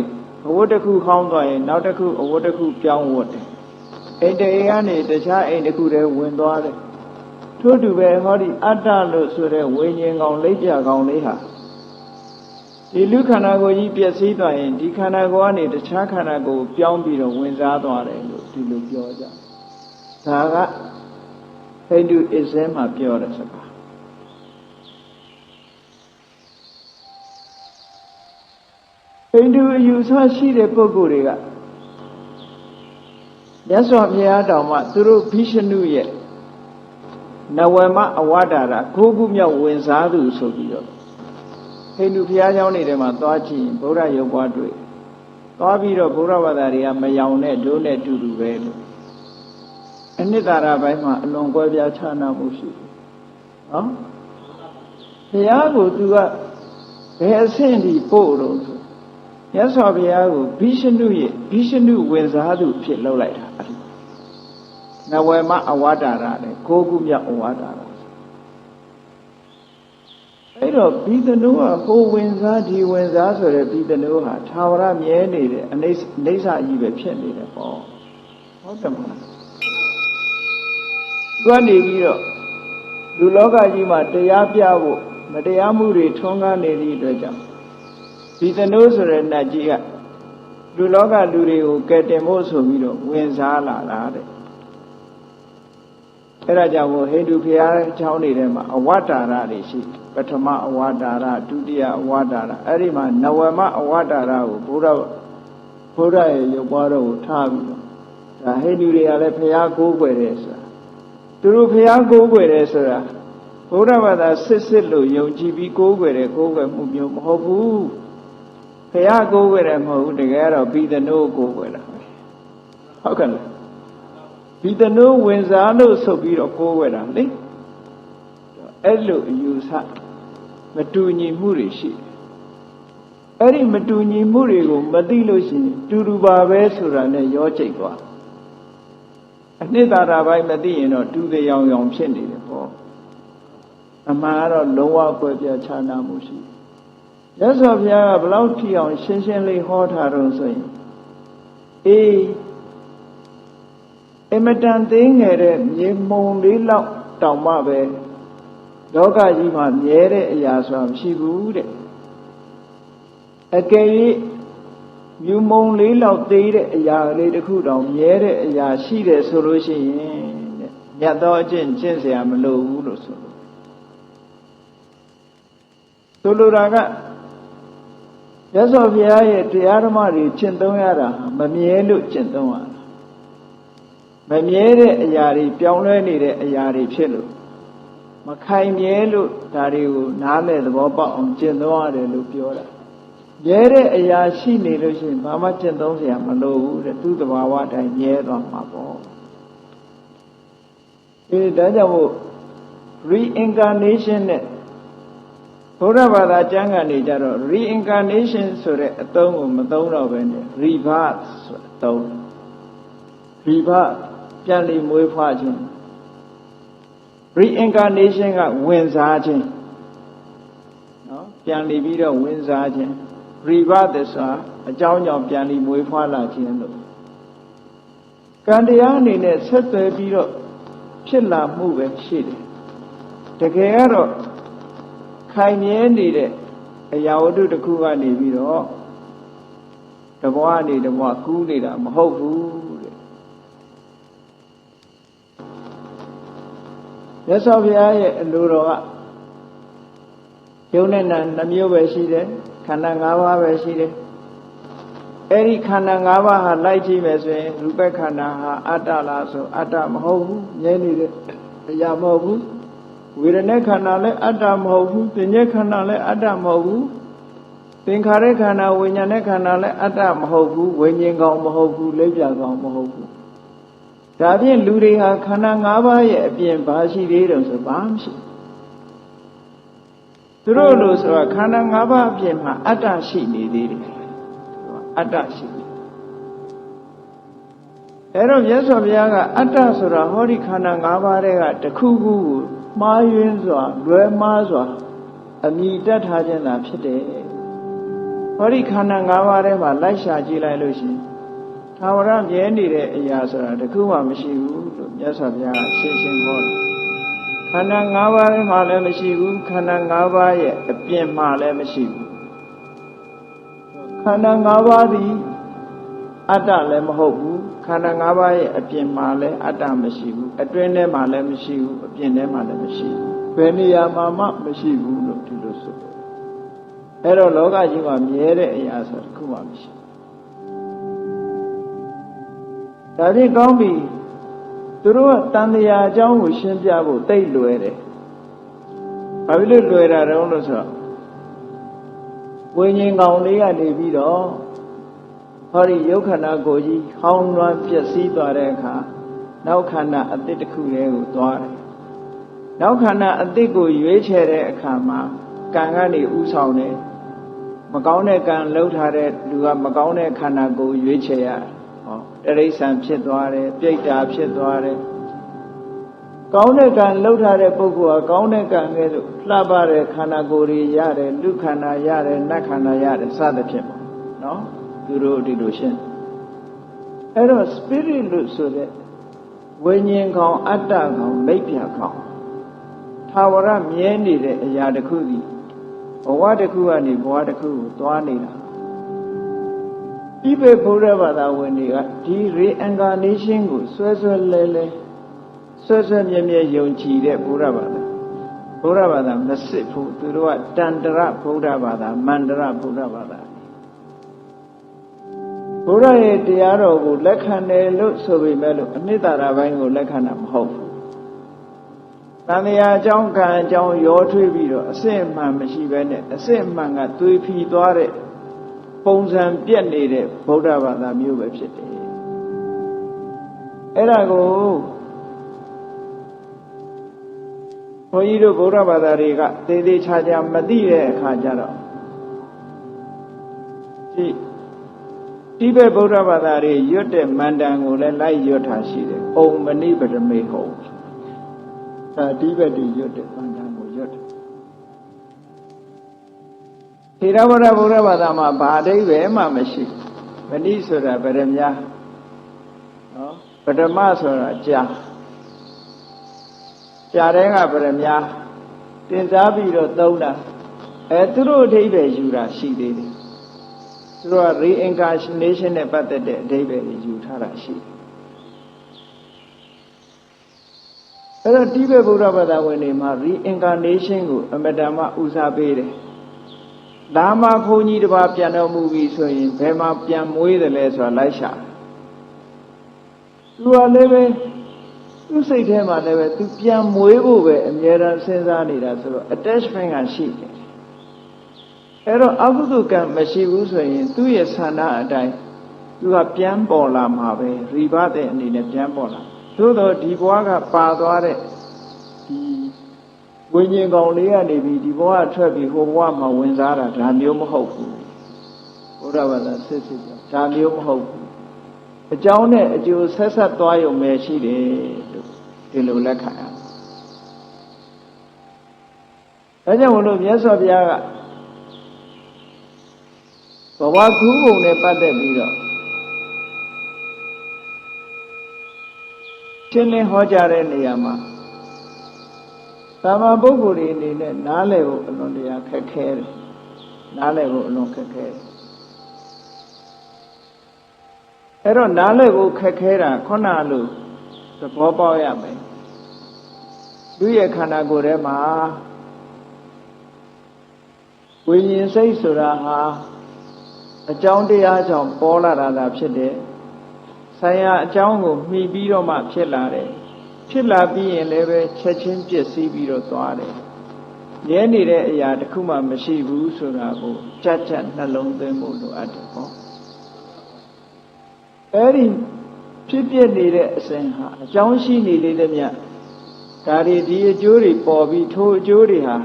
အဝတ်တစ်ခုခေါင်းသွားရင်နောက်တစ်ခုအဝတ်တစ်ခုပြောင်းဝတ်တယ်အိမ်တအိမ်ကနေတခြားအိမ်တစ်ခုတည်းဝင်သွားတယ်ထို့တူပဲဟောဒီအတ္တလို့ဆိုတဲ့ဝိညာဉ်ကောင်လိပ်ပြကောင်လေးဟာဒီလူခန္ဓာကိုယ်ကြီးပျက်စီးသွားရင်ဒီခန္ဓာကိုယ်ကနေတခြားခန္ဓာကိုယ်ပြောင်းပြီးတော့ဝင်စားသွားတယ်လို့ဒီလိုပြောကြဒါကဟိန္ဒူအစ္စလာမ်မှာပြောတဲ့စကားဟိန္ဒူအယူဆရှိတဲ့ပုဂ္ဂိုလ်တွေကမြတ်စွာဘုရားတော်မှာသူတို့ဘိရှနုရဲ့နဝမအဝဒရာ9ခုမြောက်ဝင်စားသူဆိုပြီးတော့ဟိန္ဒူဘုရားကျောင်းတွေထဲမှာသွားကြည့်ရင်ဗုဒ္ဓရုပ်ပွားတွေ့သွားပြီးတော့ဗုဒ္ဓဘာသာတွေကမယောင်တဲ့ဒုနဲ့တူတူပဲလို့အနှစ်သာရပိုင်းမှာအလွန်ကွဲပြားခြားနားမှုရှိတယ်နော်ဘုရားကိုသူကဘယ်အဆင့်ဒီပို့တော့ဆိုမြတ်စွာဘုရားကိုဘိရှနုရဲ့ဘိရှနုဝင်စားသူဖြစ်လုပ်လိုက်တာနဝမအဝဒရာနဲ့9ခုမြောက်အဝဒရာအဲ့တော့ဘိသနုကဟိုဝင်စားဒီဝင်စားဆိုတဲ့ဘိသနုဟာသာဝရမြဲနေတယ်အိဋ္ဌကြီးပဲဖြစ်နေတယ်ပေါ့ဟုတ်တယ်မလားသူကနေပြီးတော့လူလောကကြီးမှာတရားပြဖို့မတရားမှုတွေထွန်းကားနေသည့်အတွက်ကြောင့်ဘိသနုဆိုတဲ့နတ်ကြီးကလူလောကလူတွေကိုကယ်တင်ဖို့ဆိုပြီးတော့ဝင်စားလာတာတဲ့အဲ့ဒါကြောင့်ဟိန္ဒူဘုရားကျောင်းတွေထဲမှာအဝတ္တာရတွေရှိပထမအဝတ္တာရဒုတိယအဝတ္တာရအဲ့ဒီမှာနဝမအဝတ္တာရကိုဘုရားရဲ့ရုပ်ပွားတော်ကိုထားပြီးတော့ဒါဟိန္ဒူတွေကလည်းဘုရားကိုးကွယ်တယ်ဆိုတာသူတို့ဘုရားကိုးကွယ်တယ်ဆိုတာဘုရားဘာသာစစ်လို့ယုံကြည်ပြီးကိုးကွယ်တယ်ကိုးကွယ်မှုမျိုးမဟုတ်ဘူးဘုရားကိုးကွယ်တယ်မဟုတ်ဘူးတကယ်တော့ဘိသနုကိုးကွယ်တာပဲဟုတ်ကဲ့လားဘိသနုဝင်စားလို့ဆိုပြီးတော့ကိုးကွယ်တာလေအဲ့လိုအယူဆမတူညီမှုတွေရှိတယ်အဲ့ဒီမတူညီမှုတွေကိုမသိလို့ရှိရင်တူတူပါပဲဆိုတာနဲ့ရောကျိတ်သွားအနှစ်သာရပိုင်းမသိရင်တော့တူတဲ့ရောင်ဖြစ်နေတယ်ပေါ့အမှန်ကတော့လုံးဝကွဲပြားခြားနားမှုရှိတယ်ရသော်ဘုရားကဘလောက်ထီအောင်ရှင်းရှင်းလေးဟောထားတော့ဆိုရင်အမတန်သေးငယ်တဲ့မြေမှုံလေးလောက်တောင်မှပဲလောကကြီးမှာမြဲတဲ့အရာဆိုတာမရှိဘူးတဲ့အကယ်၍မြူမုံလေးလောက်သေးတဲ့အရာလေးတစ်ခုတောင်မြဲတဲ့အရာရှိတယ်ဆိုလို့ရှိရင်တဲ့မြတ်သောအကျင့်ကျင့်เสียမလိုဘူးလို့ဆိုလို့ ဆိုလိုတာကရသော်ဘုရားရဲ့တရားဓမ္မတွေကျင့်သုံးရတာမမြဲလို့ကျင့်သုံးရတာမမြဲတဲ့အရာတွေပြောင်းလဲနေတဲ့အရာတွေဖြစ်လို့မခိုင်မြဲလို့ဒါတွေကိုနားလည်သဘောပေါက်အောင်ကျင့်သုံးရတယ်လို့ပြောတာမြဲတဲ့အရာရှိနေလို့ရှိရင်ဘာမှကျင့်သုံးစရာမလိုဘူးတဲ့သူ့သဘာဝအတိုင်းမြဲသွားမှာပေါ့ဒါကြောင့်မို့ reincarnation နဲ့ဘုရားဘာသာကျမ်းဂန်တွေကြတော့ reincarnation ဆိုတဲ့အသုံးကိုမသုံးတော့ဘဲနဲ့ rebirth ဆိုတဲ့အသုံး rebirth ပြန်လည်မွေးဖွားခြင်း reincarnation ကဝင်စားခြင်းနော်ပြန်လည်ပြီးတော့ဝင်စားခြင်း rebirth ဆိုတာအကြောင်းကြောင့်ပြန်လည်မွေးဖွားလာခြင်းလို့ကံတရားအနေနဲ့ဆက်သွယ်ပြီးတော့ဖြစ်လာမှုပဲရှိတယ်တကယ်ကတော့ခိုင်မြဲနေတဲ့အရာဝတ္ထုတစ်ခုကနေပြီးတော့တဘွားနေတဘွားကူးနေတာမဟုတ်ဘူးတဲ့မြတ်စွာဘုရားရဲ့အလိုတော်ကယုံနဲ့နာနှမျိုးပဲရှိတယ်ခန္ဓာ၅ပါးပဲရှိတယ်အဲ့ဒီခန္ဓာ၅ပါးဟာလိုက်ကြည့်မယ်ဆိုရင်ရူပခန္ဓာဟာအတ္တလားဆိုအတ္တမဟုတ်ဘူးမြဲနေတဲ့အရာမဟုတ်ဘူးဝေဒနာခန္ဓာလည်းအတ္တမဟုတ်ဘူးသင်္ညေခန္ဓာလည်းအတ္တမဟုတ်ဘူးသင်္ခါရခန္ဓာဝိညာဉ်ခန္ဓာလည်းအတ္တမဟုတ်ဘူးဝိညာဉ်ကောင်မဟုတ်ဘူးလက်ပြကောင်မဟုတ်ဘူးဒါဖြင့်လူတွေဟာခန္ဓာ၅ပါးရဲ့အပြင်ဘာရှိသေးတယ်ဆိုဘာမှမရှိသူတို့လို့ဆိုတာခန္ဓာ၅ပါးအပြင်မှာအတ္တရှိနေသေးတယ်အတ္တရှိတယ်အဲ့တော့မြတ်စွာဘုရားကအတ္တဆိုတာဟောဒီခန္ဓာ၅ပါးတွေကတစ်ခုခုကိုမှားယွင်းစွာလွဲမှားစွာအမိတတ်ထားခြင်းသာဖြစ်တယ်ဟောဒီခန္ဓာ၅ပါးထဲမှာလိုက်ရှာကြည့်လိုက်လို့ရှိရင်သာဝရမြဲနေတဲ့အရာဆိုတာတစ်ခုမှမရှိဘူးလို့မြတ်စွာဘုရားကရှင်းရှင်းဟောတယ်ခန္ဓာ၅ပါးထဲမှာလည်းမရှိဘူးခန္ဓာ၅ပါးရဲ့အပြင်မှာလည်းမရှိဘူးခန္ဓာ၅ပါးသည်အတ္တလည်းမဟုတ်ဘူးခန္ဓာ၅ပါးရဲ့အပြင်မှာလည်းအတ္တမရှိဘူးအတွင်းထဲမှာလည်းမရှိဘူးအပြင်ထဲမှာလည်းမရှိဘူးဘယ်နေရာမှာမှမရှိဘူးလို့ဒီလိုဆိုတယ်အဲ့တော့လောကကြီးမှာမြဲတဲ့အရာဆိုတစ်ခုမှမရှိဘူးဒါဖြင့်ကောင်းပြီသူတို့ကတန်တရားအကြောင်းကိုရှင်းပြဖို့တိတ်လွယ်တယ်ဘာဖြစ်လို့လွယ်တာတုံးလို့ဆိုတော့ဝိညာဉ်ကောင်လေးကနေပြီးတော့ဟောဒီယုတ်ခန္ဓာကိုယ်ကြီးဟောင်းနွားပြည့်စည်သွားတဲ့အခါနောက်ခန္ဓာအသစ်တစ်ခုလေးကိုသွားတယ်နောက်ခန္ဓာအသစ်ကိုရွေးချယ်တဲ့အခါမှာကံကနေဥဆောင်တယ်မကောင်းတဲ့ကံလှုပ်ထားတဲ့လူကမကောင်းတဲ့ခန္ဓာကိုယ်ရွေးချယ်ရတယ်ဟောတရိစ္ဆာန်ဖြစ်သွားတယ်ပြိတ္တာဖြစ်သွားတယ်ကောင်းတဲ့ကံလှုပ်ထားတဲ့ပုဂ္ဂိုလ်ဟာကောင်းတဲ့ကံကဲလို့လှပတဲ့ခန္ဓာကိုယ်တွေရတယ်လူခန္ဓာရတယ်နတ်ခန္ဓာရတယ်စသဖြင့်ပေါ့နော်သူတို့ဒီလိုရှင်းအဲ့တော့ spirit လို့ဆိုတဲ့ဝိညာဉ်ကောင်အတ္တကောင်မိတ်ပြကောင်သာဝရမြဲနေတဲ့အရာတစ်ခုစီဘဝတစ်ခုကနေဘဝတစ်ခုကိုသွားနေတာဒီပေဘုရားဘာသာဝင်တွေကဒီ reincarnation ကိုဆွဲဆွဲလဲလဲဆွဲဆွဲမြဲမြဲယုံကြည်တဲ့ဘုရားဘာသာမစစ်ဘူးသူတို့ကတန္တရဘုရားဘာသာမန္တရဘုရားဘာသာဘုရားရဲ့တရားတော်ကိုလက်ခံတယ်လို့ဆိုပေမဲ့လို့အနှစ်သာရပိုင်းကိုလက်ခံတာမဟုတ်ဘူး။တန်တရားအကြောင်းကံအကြောင်းရောထွေးပြီးတော့အစစ်အမှန်မရှိဘဲနဲ့အစစ်အမှန်ကသွေးဖီသွားတဲ့ပုံစံပြက်နေတဲ့ဗုဒ္ဓဘာသာမျိုးပဲဖြစ်တယ်။အဲ့ဒါကိုဘုန်းကြီးတို့ဗုဒ္ဓဘာသာတွေကသေသေးချာချာမသိတဲ့အခါကျတော့တိဘက်ဗုဒ္ဓဘာသာတွေရွတ်တဲ့မန္တန်ကိုလည်းလိုက်ရွတ်ထားရှိတယ်။ဩမဏိပရမေဟောတိဘက်တွေရွတ်တဲ့မန္တန်ကိုရွတ်တယ်။ထေရဝါဒဗုဒ္ဓဘာသာမှာဘာအဓိပ္ပာယ်မှမရှိဘူး။မဏိဆိုတာဗရမ ्या နော်ပထမဆိုတာကြာတဲ့ကဗရမ ्या တင်စားပြီးတော့သုံးတာသူတို့အဓိပ္ပာယ်ယူတာရှိသေးတယ်သူတို့က reincarnation နဲ့ပတ်သက်တဲ့အဓိပ္ပာယ်တွေယူထားတာရှိတယ်အဲ့တော့တိဘက်ဗုဒ္ဓဘာသာဝင်တွေမှာ reincarnation ကိုအမတ္တမဦးစားပေးတယ် လာမဘုန်းကြီးတစ်ပါးပြန်တော်မူပြီဆိုရင်ဘယ်မှာပြန်မွေးတယ်လဲဆိုတာလိုက်ရှာသူကလည်းပဲသူ့စိတ်ထဲမှာလည်းပဲသူပြန်မွေးဖို့ပဲအမြဲတမ်းစဉ်းစားနေတာဆိုတော့ attachment ကရှိတယ်အဲ့တော့အကုသိုလ်ကံမရှိဘူးဆိုရင်သူ့ရဲ့ဆန္ဒအတိုင်းသူကပြန်ပေါ်လာမှာပဲရိဘတဲ့အနေနဲ့ပြန်ပေါ်လာသို့တော့ဒီဘဝကပါသွားတဲ့ဒီဝိညာဉ်ကောင်လေးကနေပြီးဒီဘဝထွက်ပြီးဟိုဘဝမှာဝင်စားတာဒါမျိုးမဟုတ်ဘူးဘုရားဘာသာစစ်စစ်ဒါမျိုးမဟုတ်ဘူးအကြောင်းနဲ့အကျိုးဆက်ဆက်သွားရုံပဲရှိတယ်လို့ဒီလိုလက်ခံရဒါကြောင့်မလို့မြတ်စွာဘုရားကဘဝကူးပုံနဲ့ပတ်သက်ပြီးတော့ရှင်းလင်းဟောကြားတဲ့နေရာမှာသာမန်ပုဂ္ဂိုလ်တွေအနေနဲ့နားလည်ဖို့အလွန်တရာခက်ခဲတယ်နားလည်ဖို့အလွန်ခက်ခဲတယ်အဲ့တော့နားလည်ဖို့ခက်ခဲတာခုနလိုသဘောပေါက်ရမယ်သူရဲ့ခန္ဓာကိုယ်ထဲမှာဝိညာဉ်စိတ်ဆိုတာဟာအကြောင်းတရားကြောင့်ပေါ်လာတာဖြစ်တယ်ဆိုင်ရာအကြောင်းကိုမှီပြီးတော့မှဖြစ်လာတယ်ဖြစ်လာပြီးရင်လည်းပဲချက်ချင်းပြည့်စည်ပြီးတော့သွားတယ်ရဲနေတဲ့အရာတစ်ခုမှမရှိဘူးဆိုတာကိုကြက်ကြက်နှလုံးသွင်းဖို့လိုအပ်တယ်ပေါ့အဲ့ဒီဖြစ်ပြနေတဲ့အစဉ်ဟာအကြောင်းရှိနေလေတဲ့မြတ်ဒါတွေဒီအကျိုးတွေပေါ်ပြီးထိုအကျိုးတွေဟာ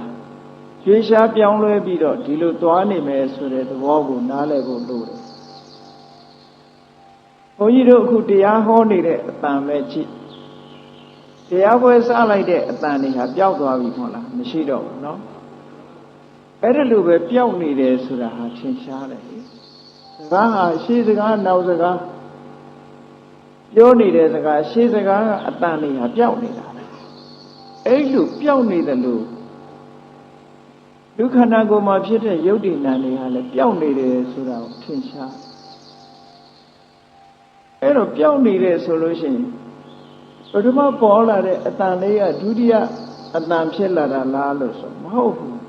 ရွေးရှားပြောင်းလဲပြီးတော့ဒီလိုသွားနေမယ်ဆိုတဲ့သဘောကိုနားလည်ဖို့လိုတယ်ဘုန်းကြီးတို့အခုတရားဟောနေတဲ့အတန်ပဲကြည့်တရားပွဲစလိုက်တဲ့အတန်တွေဟာပျောက်သွားပြီမဟုတ်လားမရှိတော့ဘူးเนาะအဲ့ဒါလိုပဲပျောက်နေတယ်ဆိုတာဟာထင်ရှားတယ်လေစကားဟာရှေးစကားနောက်စကားပြောနေတဲ့စကားရှေးစကားကအတန်တွေဟာပျောက်နေတာအဲ့လိုပျောက်နေတယ်လို့ဒုက္ခနာကိုယ်မှာဖြစ်တဲ့ယုတ်တိနာတွေဟာလည်းပျောက်နေတယ်ဆိုတာကိုထင်ရှားအဲ့တော့ပျောက်နေတယ်ဆိုလို့ရှိရင်ပထမပေါ်လာတဲ့အတန်လေးကဒုတိယအတန်ဖြစ်လာတာလားလို့ဆိုမဟုတ်ဘူး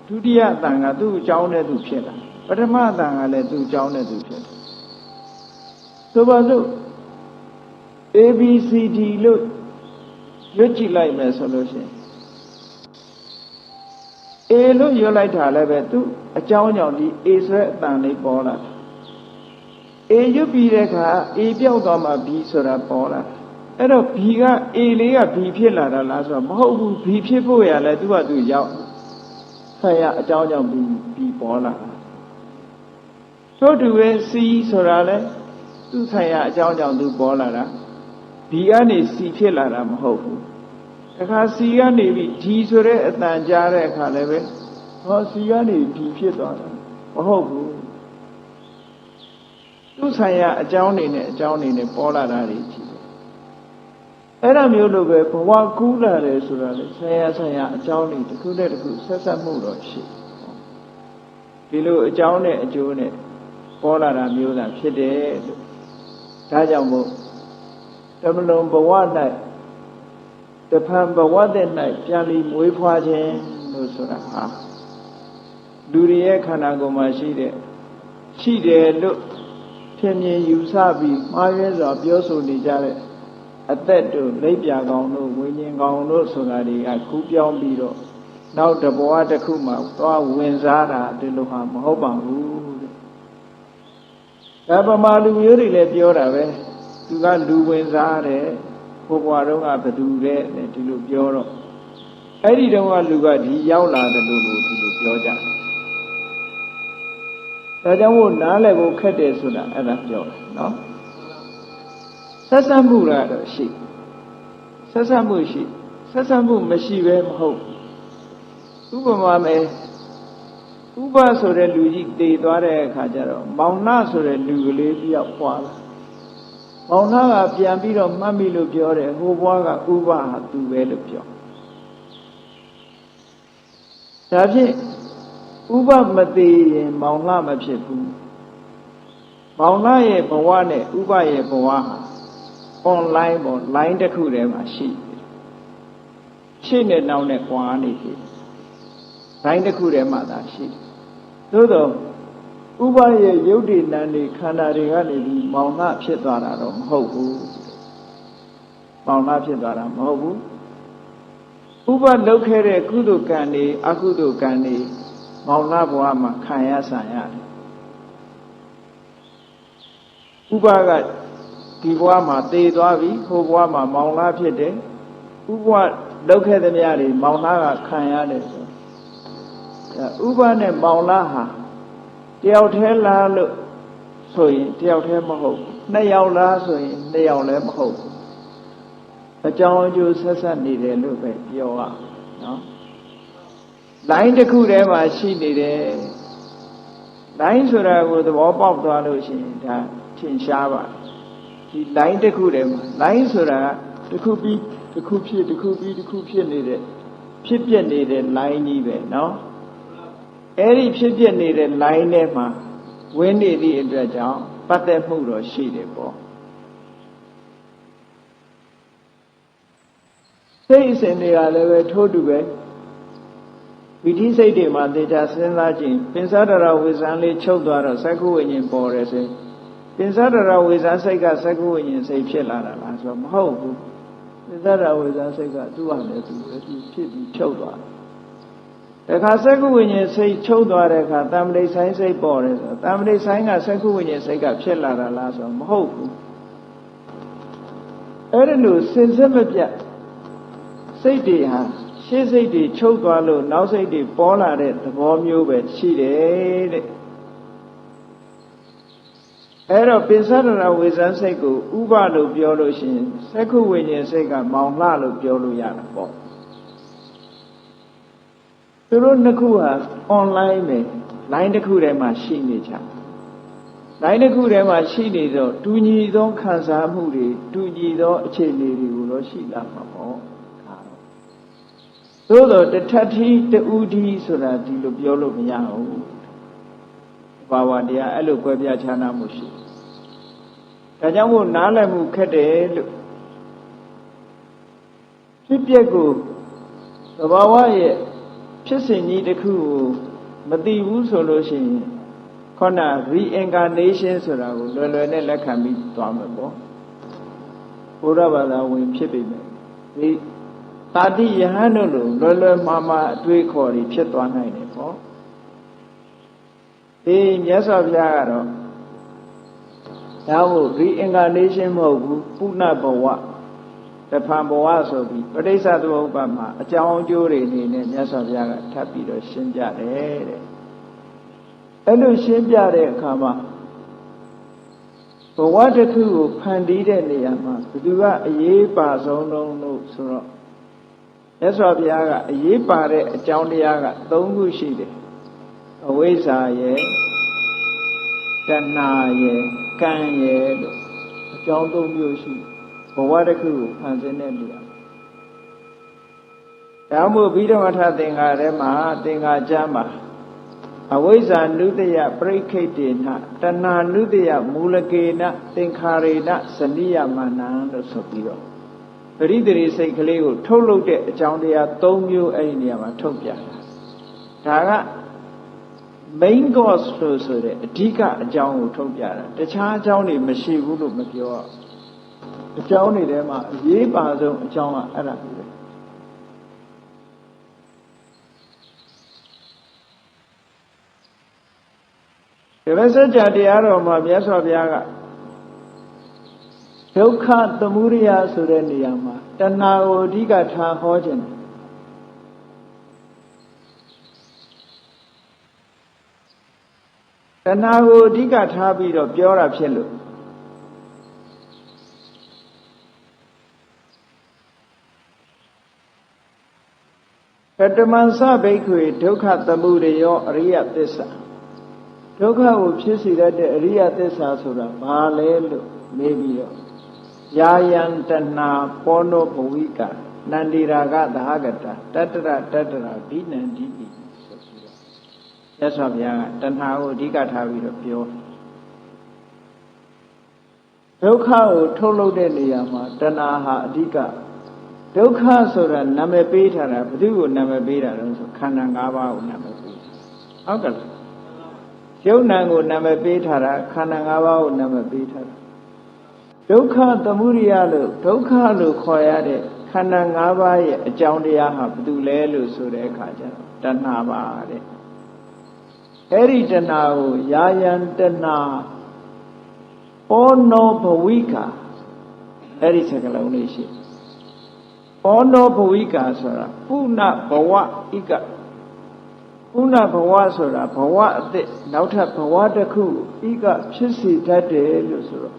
ဒုတိယအတန်ကသူ့အကြောင်းနဲ့သူဖြစ်လာပထမအတန်ကလည်းသူ့အကြောင်းနဲ့သူဖြစ်တယ်ဆိုပါစို့ ABCD လို့ရွတ်ကြည့်လိုက်မယ်ဆိုလို့ရှိရင်A လို့ရွတ်လိုက်တာလည်းပဲသူ့အကြောင်းကြောင့်ဒီ A ဆိုတဲ့အတန်လေးပေါ်လာတယ်A ရွတ်ပြီးတဲ့အခါ A ပြောက်သွားမှ B ဆိုတာပေါ်လာအဲ့တော့ B က A လေးက B ဖြစ်လာတာလားဆိုတော့မဟုတ်ဘူး B ဖြစ်ဖို့ရလဲသူကသူရောက်ဆက်ရအကြောင်းကြောင့် B ပေါ်လာတာသို့တူပဲ C ဆိုတာလဲသူဆိုင်ရာအကြောင်းကြောင့်သူပေါ်လာတာ B ကနေ C ဖြစ်လာတာမဟုတ်ဘူးတခါ C ကနေပြီး D ဆိုတဲ့အတန်ကြားတဲ့အခါလည်းပဲဟော C ကနေ D ဖြစ်သွားတာမဟုတ်ဘူးသူဆိုင်ရာအကြောင်းနေနဲ့အကြောင်းနေနဲ့ပေါ်လာတာတွေကြည့်တယ်အဲ့ဒါမျိုးလိုပဲဘဝကူးလာတယ်ဆိုတာလေဆိုင်ရာအကြောင်းတွေတစ်ခုနဲ့တစ်ခုဆက်ဆက်မှုတော့ရှိဒီလိုအကြောင်းနဲ့အကျိုးနဲ့ပေါ်လာတာမျိုးသာဖြစ်တယ်လို့ဒါကြောင့်မို့တမလွန်ဘဝ၌တဖန်ဘဝတဲ့၌ပြန်လီမွေးဖွားခြင်းလို့ဆိုတာဟာလူတွေရဲ့ခန္ဓာကိုယ်မှာရှိတယ်လို့ထင်မြင်ယူဆပြီးမှားယွင်းစွာပြောဆိုနေကြတဲ့အသက်တို့လက်ပြကောင်တို့ဝိညာဉ်ကောင်တို့ဆိုတာတွေကကူးပြောင်းပြီးတော့နောက်တဘဝတစ်ခုမှသွားဝင်စားတာဒီလိုဟာမဟုတ်ပါဘူးတဲ့ဒါပမာလူမျိုးတွေလည်းပြောတာပဲသူကလူဝင်စားတယ်ဘုရားတော်ကဘသူတဲ့ဒီလိုပြောတော့အဲ့ဒီတော့ကလူကဒီရောက်လာတယ်လို့ဒီလိုပြောကြတယ်ဒါကြောင့်မို့နားလည်ဖို့ခက်တယ်ဆိုတာအဲ့ဒါပြောတယ်နော်ဆက်ဆက်မှုကတော့ရှိဆက်ဆက်မှုရှိဆက်ဆက်မှုမရှိပဲမဟုတ်ဥပမာမယ်ဥပဆိုတဲ့လူကြီးတည်သွားတဲ့အခါကျတော့မောင်နှဆိုတဲ့လူကလေးတယောက်ပွားလာမောင်နှကပြန်ပြီးတော့မှတ်မိလို့ပြောတယ်ဟိုဘွားကဥပဟာသူပဲလို့ပြောဒါဖြင့်ဥပမသေးရင်မောင်နှမဖြစ်ဘူးမောင်နှရဲ့ဘဝနဲ့ဥပရဲ့ဘဝဟာ online ပေါ် line တစ်ခုထဲမှာရှိရှေ့နဲ့နောက်နဲ့ကွာနေပြီ line တစ်ခုထဲမှာသာရှိ သို့တော့ဥပရဲ့ယုတ်တိနံနေခန္ဓာတွေကနေပြီးမောင်နှဖြစ်သွားတာတော့မဟုတ်ဘူးမောင်နှဖြစ်သွားတာမဟုတ်ဘူးဥပလုပ်ခဲ့တဲ့ကုသိုလ်ကံတွေအကုသိုလ်ကံတွေမောင်နှဘဝမှာခံရဆံရတယ်ဥပကဒီဘဝမှာသေသွားပြီဟိုဘဝမှာမောင်နှဖြစ်တယ်ဥပလုပ်ခဲ့သမျှတွေမောင်နှကခံရတယ်ဆိုဥပနဲ့မောင်နှဟာတယောက်တည်းလားလို့ဆိုရင်တယောက်တည်းမဟုတ်ဘူးနှစ်ယောက်လားဆိုရင်နှစ်ယောက်လည်းမဟုတ်ဘူးအကြောင်းအကျိုးဆက်ဆက်နေတယ်လို့ပဲပြောရနော်လိုင်းတစ်ခုထဲမှာရှိနေတယ်လိုင်းဆိုတာကိုသဘောပေါက်သွားလို့ရှိရင်ဒါထင်ရှားပါတယ်ဒီလိုင်းတစ်ခုထဲမှာလိုင်းဆိုတာတစ်ခုပြီးတစ်ခုဖြစ်တစ်ခုပြီးတစ်ခုဖြစ်နေတဲ့ဖြစ်ပြနေတဲ့လိုင်းကြီးပဲနော်အဲ့ဒီဖြစ်ပြနေတဲ့ line ထဲမှာဝင်နေသည့်အတွက်ကြောင့်ပတ်သက်မှုတော့ရှိတယ်ပေါ့စိတ်အစဉ်တွေကလည်းပဲထိုးတူပဲဝိသိစိတ်တွေမှာသေချာစဉ်းစားကြည့်ပင်စဒရဝိဇ္ဇံလေးချုပ်သွားတော့သက္ကုဝိညာဉ်ပေါ်တယ်ဆိုရင်ပင်စဒရဝိဇ္ဇံစိတ်ကသက္ကုဝိညာဉ်စိတ်ဖြစ်လာတာလားဆိုတော့မဟုတ်ဘူးပင်စဒရဝိဇ္ဇံစိတ်ကသူ့ဟာလည်းသူပဲသူဖြစ်ပြီးချုပ်သွားတယ်တခါသက္ကုဝိညာဉ်စိတ်ချုပ်သွားတဲ့အခါတမ္ပတိဆိုင်စိတ်ပေါ်တယ်ဆိုတော့တမ္ပတိဆိုင်ကသက္ကုဝိညာဉ်စိတ်ကဖြစ်လာတာလားဆိုတော့မဟုတ်ဘူးအဲ့ဒါလို့စင်စစ်မပြတ်စိတ်တွေဟာရှေ့စိတ်တွေချုပ်သွားလို့နောက်စိတ်တွေပေါ်လာတဲ့သဘောမျိုးပဲရှိတယ်တဲ့အဲ့တော့ပိဿဒရဝိဇ္ဇံစိတ်ကိုဥပလို့ပြောလို့ရှိရင်သက္ကုဝိညာဉ်စိတ်ကမောင်လှလို့ပြောလို့ရတာပေါ့သူတို့နှစ်ခုဟာ online ပဲ line တစ်ခုထဲမှာရှိနေကြ line တစ်ခုထဲမှာရှိနေတော့တူညီသောခံစားမှုတွေတူညီသောအခြေအနေတွေကိုတော့ရှိလာမှာပေါ့သို့တော့တထထီတူဒီဆိုတာဒီလိုပြောလို့မရဘူးဘာဝတရားအဲ့လိုကွဲပြားခြားနားမှုရှိဒါကြောင့်မို့နားလည်မှုခက်တယ်လို့ဖြစ်ပျက်ကိုသဘာဝရဲ့ဖြစ်စဉ်ကြီးတစ်ခုကိုမသိဘူးဆိုလို့ရှိရင်ခေါဏ reincarnation ဆိုတာကိုလွယ်လွယ်နဲ့လက်ခံပြီးသွားမှာပေါ့ဘုရားဘာသာဝင်ဖြစ်ပေမဲ့ဒီတာတိယဟန်တို့လိုလွယ်လွယ်မှားမှားအတွေးခေါ်တွေဖြစ်သွားနိုင်တယ်ပေါ့ဒီမြတ်စွာဘုရားကတော့ဒါမို့ reincarnation မဟုတ်ဘူးပုဏ္ဏဘဝတဖန်ဘဝဆိုပြီးပဋိစ္စသမုပ္ပါဒ်မှာအကြောင်းအကျိုးတွေအနေနဲ့မြတ်စွာဘုရားကထပ်ပြီးတော့ရှင်းပြတယ်တဲ့အဲ့လိုရှင်းပြတဲ့အခါမှာဘဝတစ်ခုကိုဖန်တီးတဲ့နေရာမှာဘယ်သူကအရေးပါဆုံးလို့ဆိုတော့မြတ်စွာဘုရားကအရေးပါတဲ့အကြောင်းတရားက၃ခုရှိတယ်အဝိဇ္ဇာရယ်တဏှာရယ်ကံရယ်လို့အကြောင်း၃မျိုးရှိတယ်ဘဝတစ်ခုကိုဖန်ဆင်းတဲ့နေရာဒါမှမဟုတ်ဘိဓမ္မထသင်္ဃာထဲမှာသင်္ဃာကျမ်းမှာအဝိဇ္ဇာနုတ္တယပရိခိတ်တေနတဏှာနုတ္တယမူလကေနသင်္ခါရေနဇနိယမနံလို့ဆိုပြီးတော့ပရိသေရိစိတ်ကလေးကိုထုတ်လုပ်တဲ့အကြောင်းတရား၃မျိုးအဲ့ဒီနေရာမှာထုတ်ပြတာဒါက main cause လို့ဆိုတဲ့အဓိကအကြောင်းကိုထုတ်ပြတာတခြားအကြောင်းတွေမရှိဘူးလို့မပြောရအကြောင်းတွေထဲမှာအရေးပါဆုံးအကြောင်းကအဲ့ဒါပဲဒီရစကြတရားတော်မှာမြတ်စွာဘုရားကဒုက္ခသမုဒယဆိုတဲ့နေရာမှာတဏှာကိုအဓိကထားဟောခြင်းတဏှာကိုအဓိကထားပြီးတော့ပြောတာဖြစ်လို့ကတမံသဗိက္ခွေဒုက္ခသမုဒယောအရိယသစ္စာဒုက္ခကိုဖြစ်စေတဲ့အရိယသစ္စာဆိုတာဘာလဲလို့မေးပြီးတော့ယာယံတဏပောနောဘဝိကနန္ဒီရာဂသဟကတတ္တရတတ္တရာဘိနန္တိဆိုပြီးတော့မြတ်စွာဘုရားကတဏှာကိုအဓိကထားပြီးတော့ပြောဒုက္ခကိုထုတ်လုပ်တဲ့နေရာမှာတဏှာဟာအဓိကဒုက္ခဆိုတာနာမည်ပေးထားတာဘယ်သူကိုနာမည်ပေးတာလဲဆိုခန္ဓာ၅ပါးကိုနာမည်ပေးတာဟုတ်ကဲ့လား ယုံနာကိုနာမည်ပေးထားတာခန္ဓာ၅ပါးကိုနာမည်ပေးထားတာဒုက္ခသမုဒိယလို့ဒုက္ခလို့ခေါ်ရတဲ့ခန္ဓာ၅ပါးရဲ့အကြောင်းတရားဟာဘာလို့လဲလို့ဆိုတဲ့အခါကျတော့တဏှာပါတဲ့အဲ့ဒီတဏှာကိုယာယံတဏှာပောနောဘဝိကာအဲ့ဒီစကားလုံးလေးရှိပောနောဘဝိကာဆိုတာပုဏ္ဏဘဝဣကပုဏ္ဏဘဝဆိုတာဘဝအသစ်နောက်ထပ်ဘဝတစ်ခုဣကဖြစ်စေတတ်တယ်လို့ဆိုတော့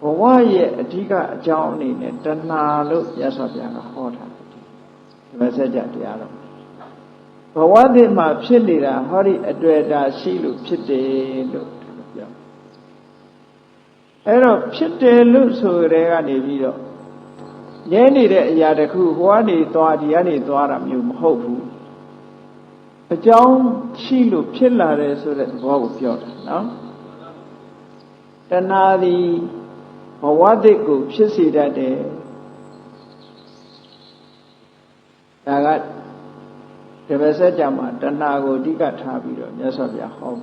ဘဝရဲ့အဓိကအကြောင်းအနေနဲ့တဏှာလို့ရသော်ပြန်ကဟောထားတယ်ဒီမဆက်ကြတရားတော့ဘဝသစ်မှာဖြစ်နေတာဟောဒီအတွေ့အတာရှိလို့ဖြစ်တယ်လို့ပြောအဲ့တော့ဖြစ်တယ်လို့ဆိုရဲကနေပြီးတော့ငြဲနေတဲ့အရာတစ်ခုဟိုကနေသွားဒီကနေသွားတာမျိုးမဟုတ်ဘူးအကြောင်းရှိလို့ဖြစ်လာတယ်ဆိုတဲ့သဘောကိုပြောတာနော်တဏှာသည်ဘဝသစ်ကိုဖြစ်စေတတ်တယ်ဒါကဒီဘက်ဆက်ကြမှာတဏှာကိုအဓိကထားပြီးတော့မြတ်စွာဘုရားဟော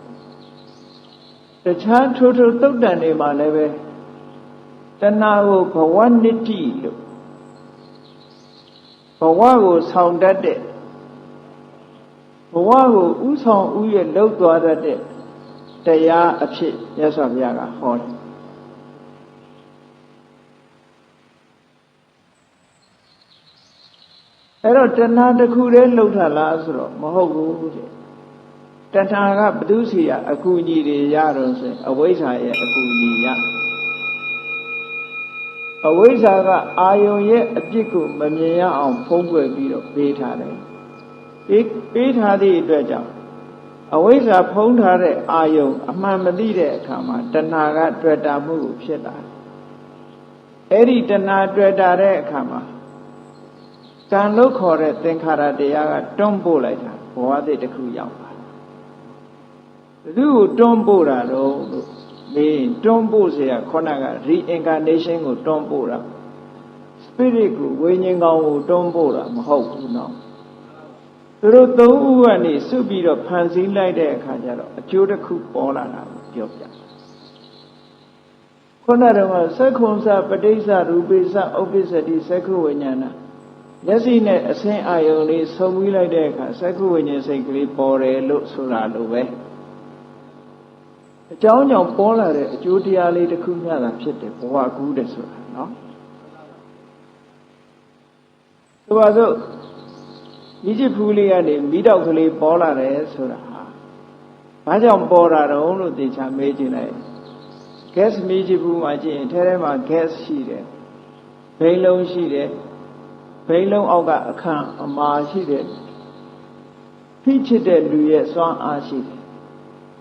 တခြားထိုးထိုးသုတ်တန်တွေမှာလည်းပဲတဏှာကိုဘဝနတ္တိလို့ဘဝကိုဆောင်တတ်တဲ့ဘဝကိုဥဆောင်ဥရဲ့လှုပ်သွားတတ်တဲ့တရားအဖြစ်မြတ်စွာဘုရားကဟောတယ်အဲ့တော့တဏှာတစ်ခုတည်းလှုပ်ထလားဆိုတော့မဟုတ်ဘူးတဲ့တဏှာကဘုသူစီကအကူအညီတွေရတော့ဆိုအဝိဇ္ဇာရဲ့အကူအညီရအဝိဇ္ဇာကအာယုံရဲ့အပြစ်ကိုမမြင်ရအောင်ဖုံးကွယ်ပြီးတော့ပေးထားတယ်ပေးထားသည့်အတွက်ကြောင့်အဝိဇ္ဇာဖုံးထားတဲ့အာယုံအမှန်မသိတဲ့အခါမှာတဏှာကတွေ့တာမှုကိုဖြစ်လာတယ်အဲ့ဒီတဏှာတွေ့တာတဲ့အခါမှာကံလို့ခေါ်တဲ့သင်္ခါရတရားကတွန်းပို့လိုက်တာဘဝသစ်တစ်ခုရောက်ပါဘယ်သူကိုတွန်းပို့တာတော့လို့မေးတွန်းပို့เสียခေါဏက reincarnation ကိုတွန်းပို့တာ spirit ကိုဝိညာဉ်ကောင်ကိုတွန်းပို့တာမဟုတ်ဘူးနော်သူတို့သုံးဦးကနေစုပြီးတော့ဖန်ဆင်းလိုက်တဲ့အခါကျတော့အကျိုးတစ်ခုပေါ်လာတာကိုပြောပြခုနကတော့သက္ခုံစပဋိစ္စရူပိစဥပ္ပစ္စတိသက္ခုဝိညာဏမျက်စိနဲ့အဆင်းအာယုံလေးဆုံပြီးလိုက်တဲ့အခါသက္ခုဝိညာဉ်စိတ်ကလေးပေါ်တယ်လို့ဆိုတာလိုပဲအကြောင်းကြောင့်ပေါ်လာတဲ့အကျိုးတရားလေးတစ်ခုမျှတာဖြစ်တယ်ဘဝကူးတယ်ဆိုတာနော်ဆိုပါစို့မိจิตဖူးလေးကနေမိတော့ကလေးပေါ်လာတယ်ဆိုတာဟာဘာကြောင့်ပေါ်တာတုံးလို့သိချာမေးကြည့်လိုက် gas မိจิตဖူးမှာကြည့်ရင်ထဲထဲမှာ gas ရှိတယ်ဘိန်းလုံးရှိတယ်ဘိန်းလုံးအောက်ကအခန့်အမာရှိတယ်ဖိချစ်တဲ့လူရဲ့စွမ်းအားရှိတယ်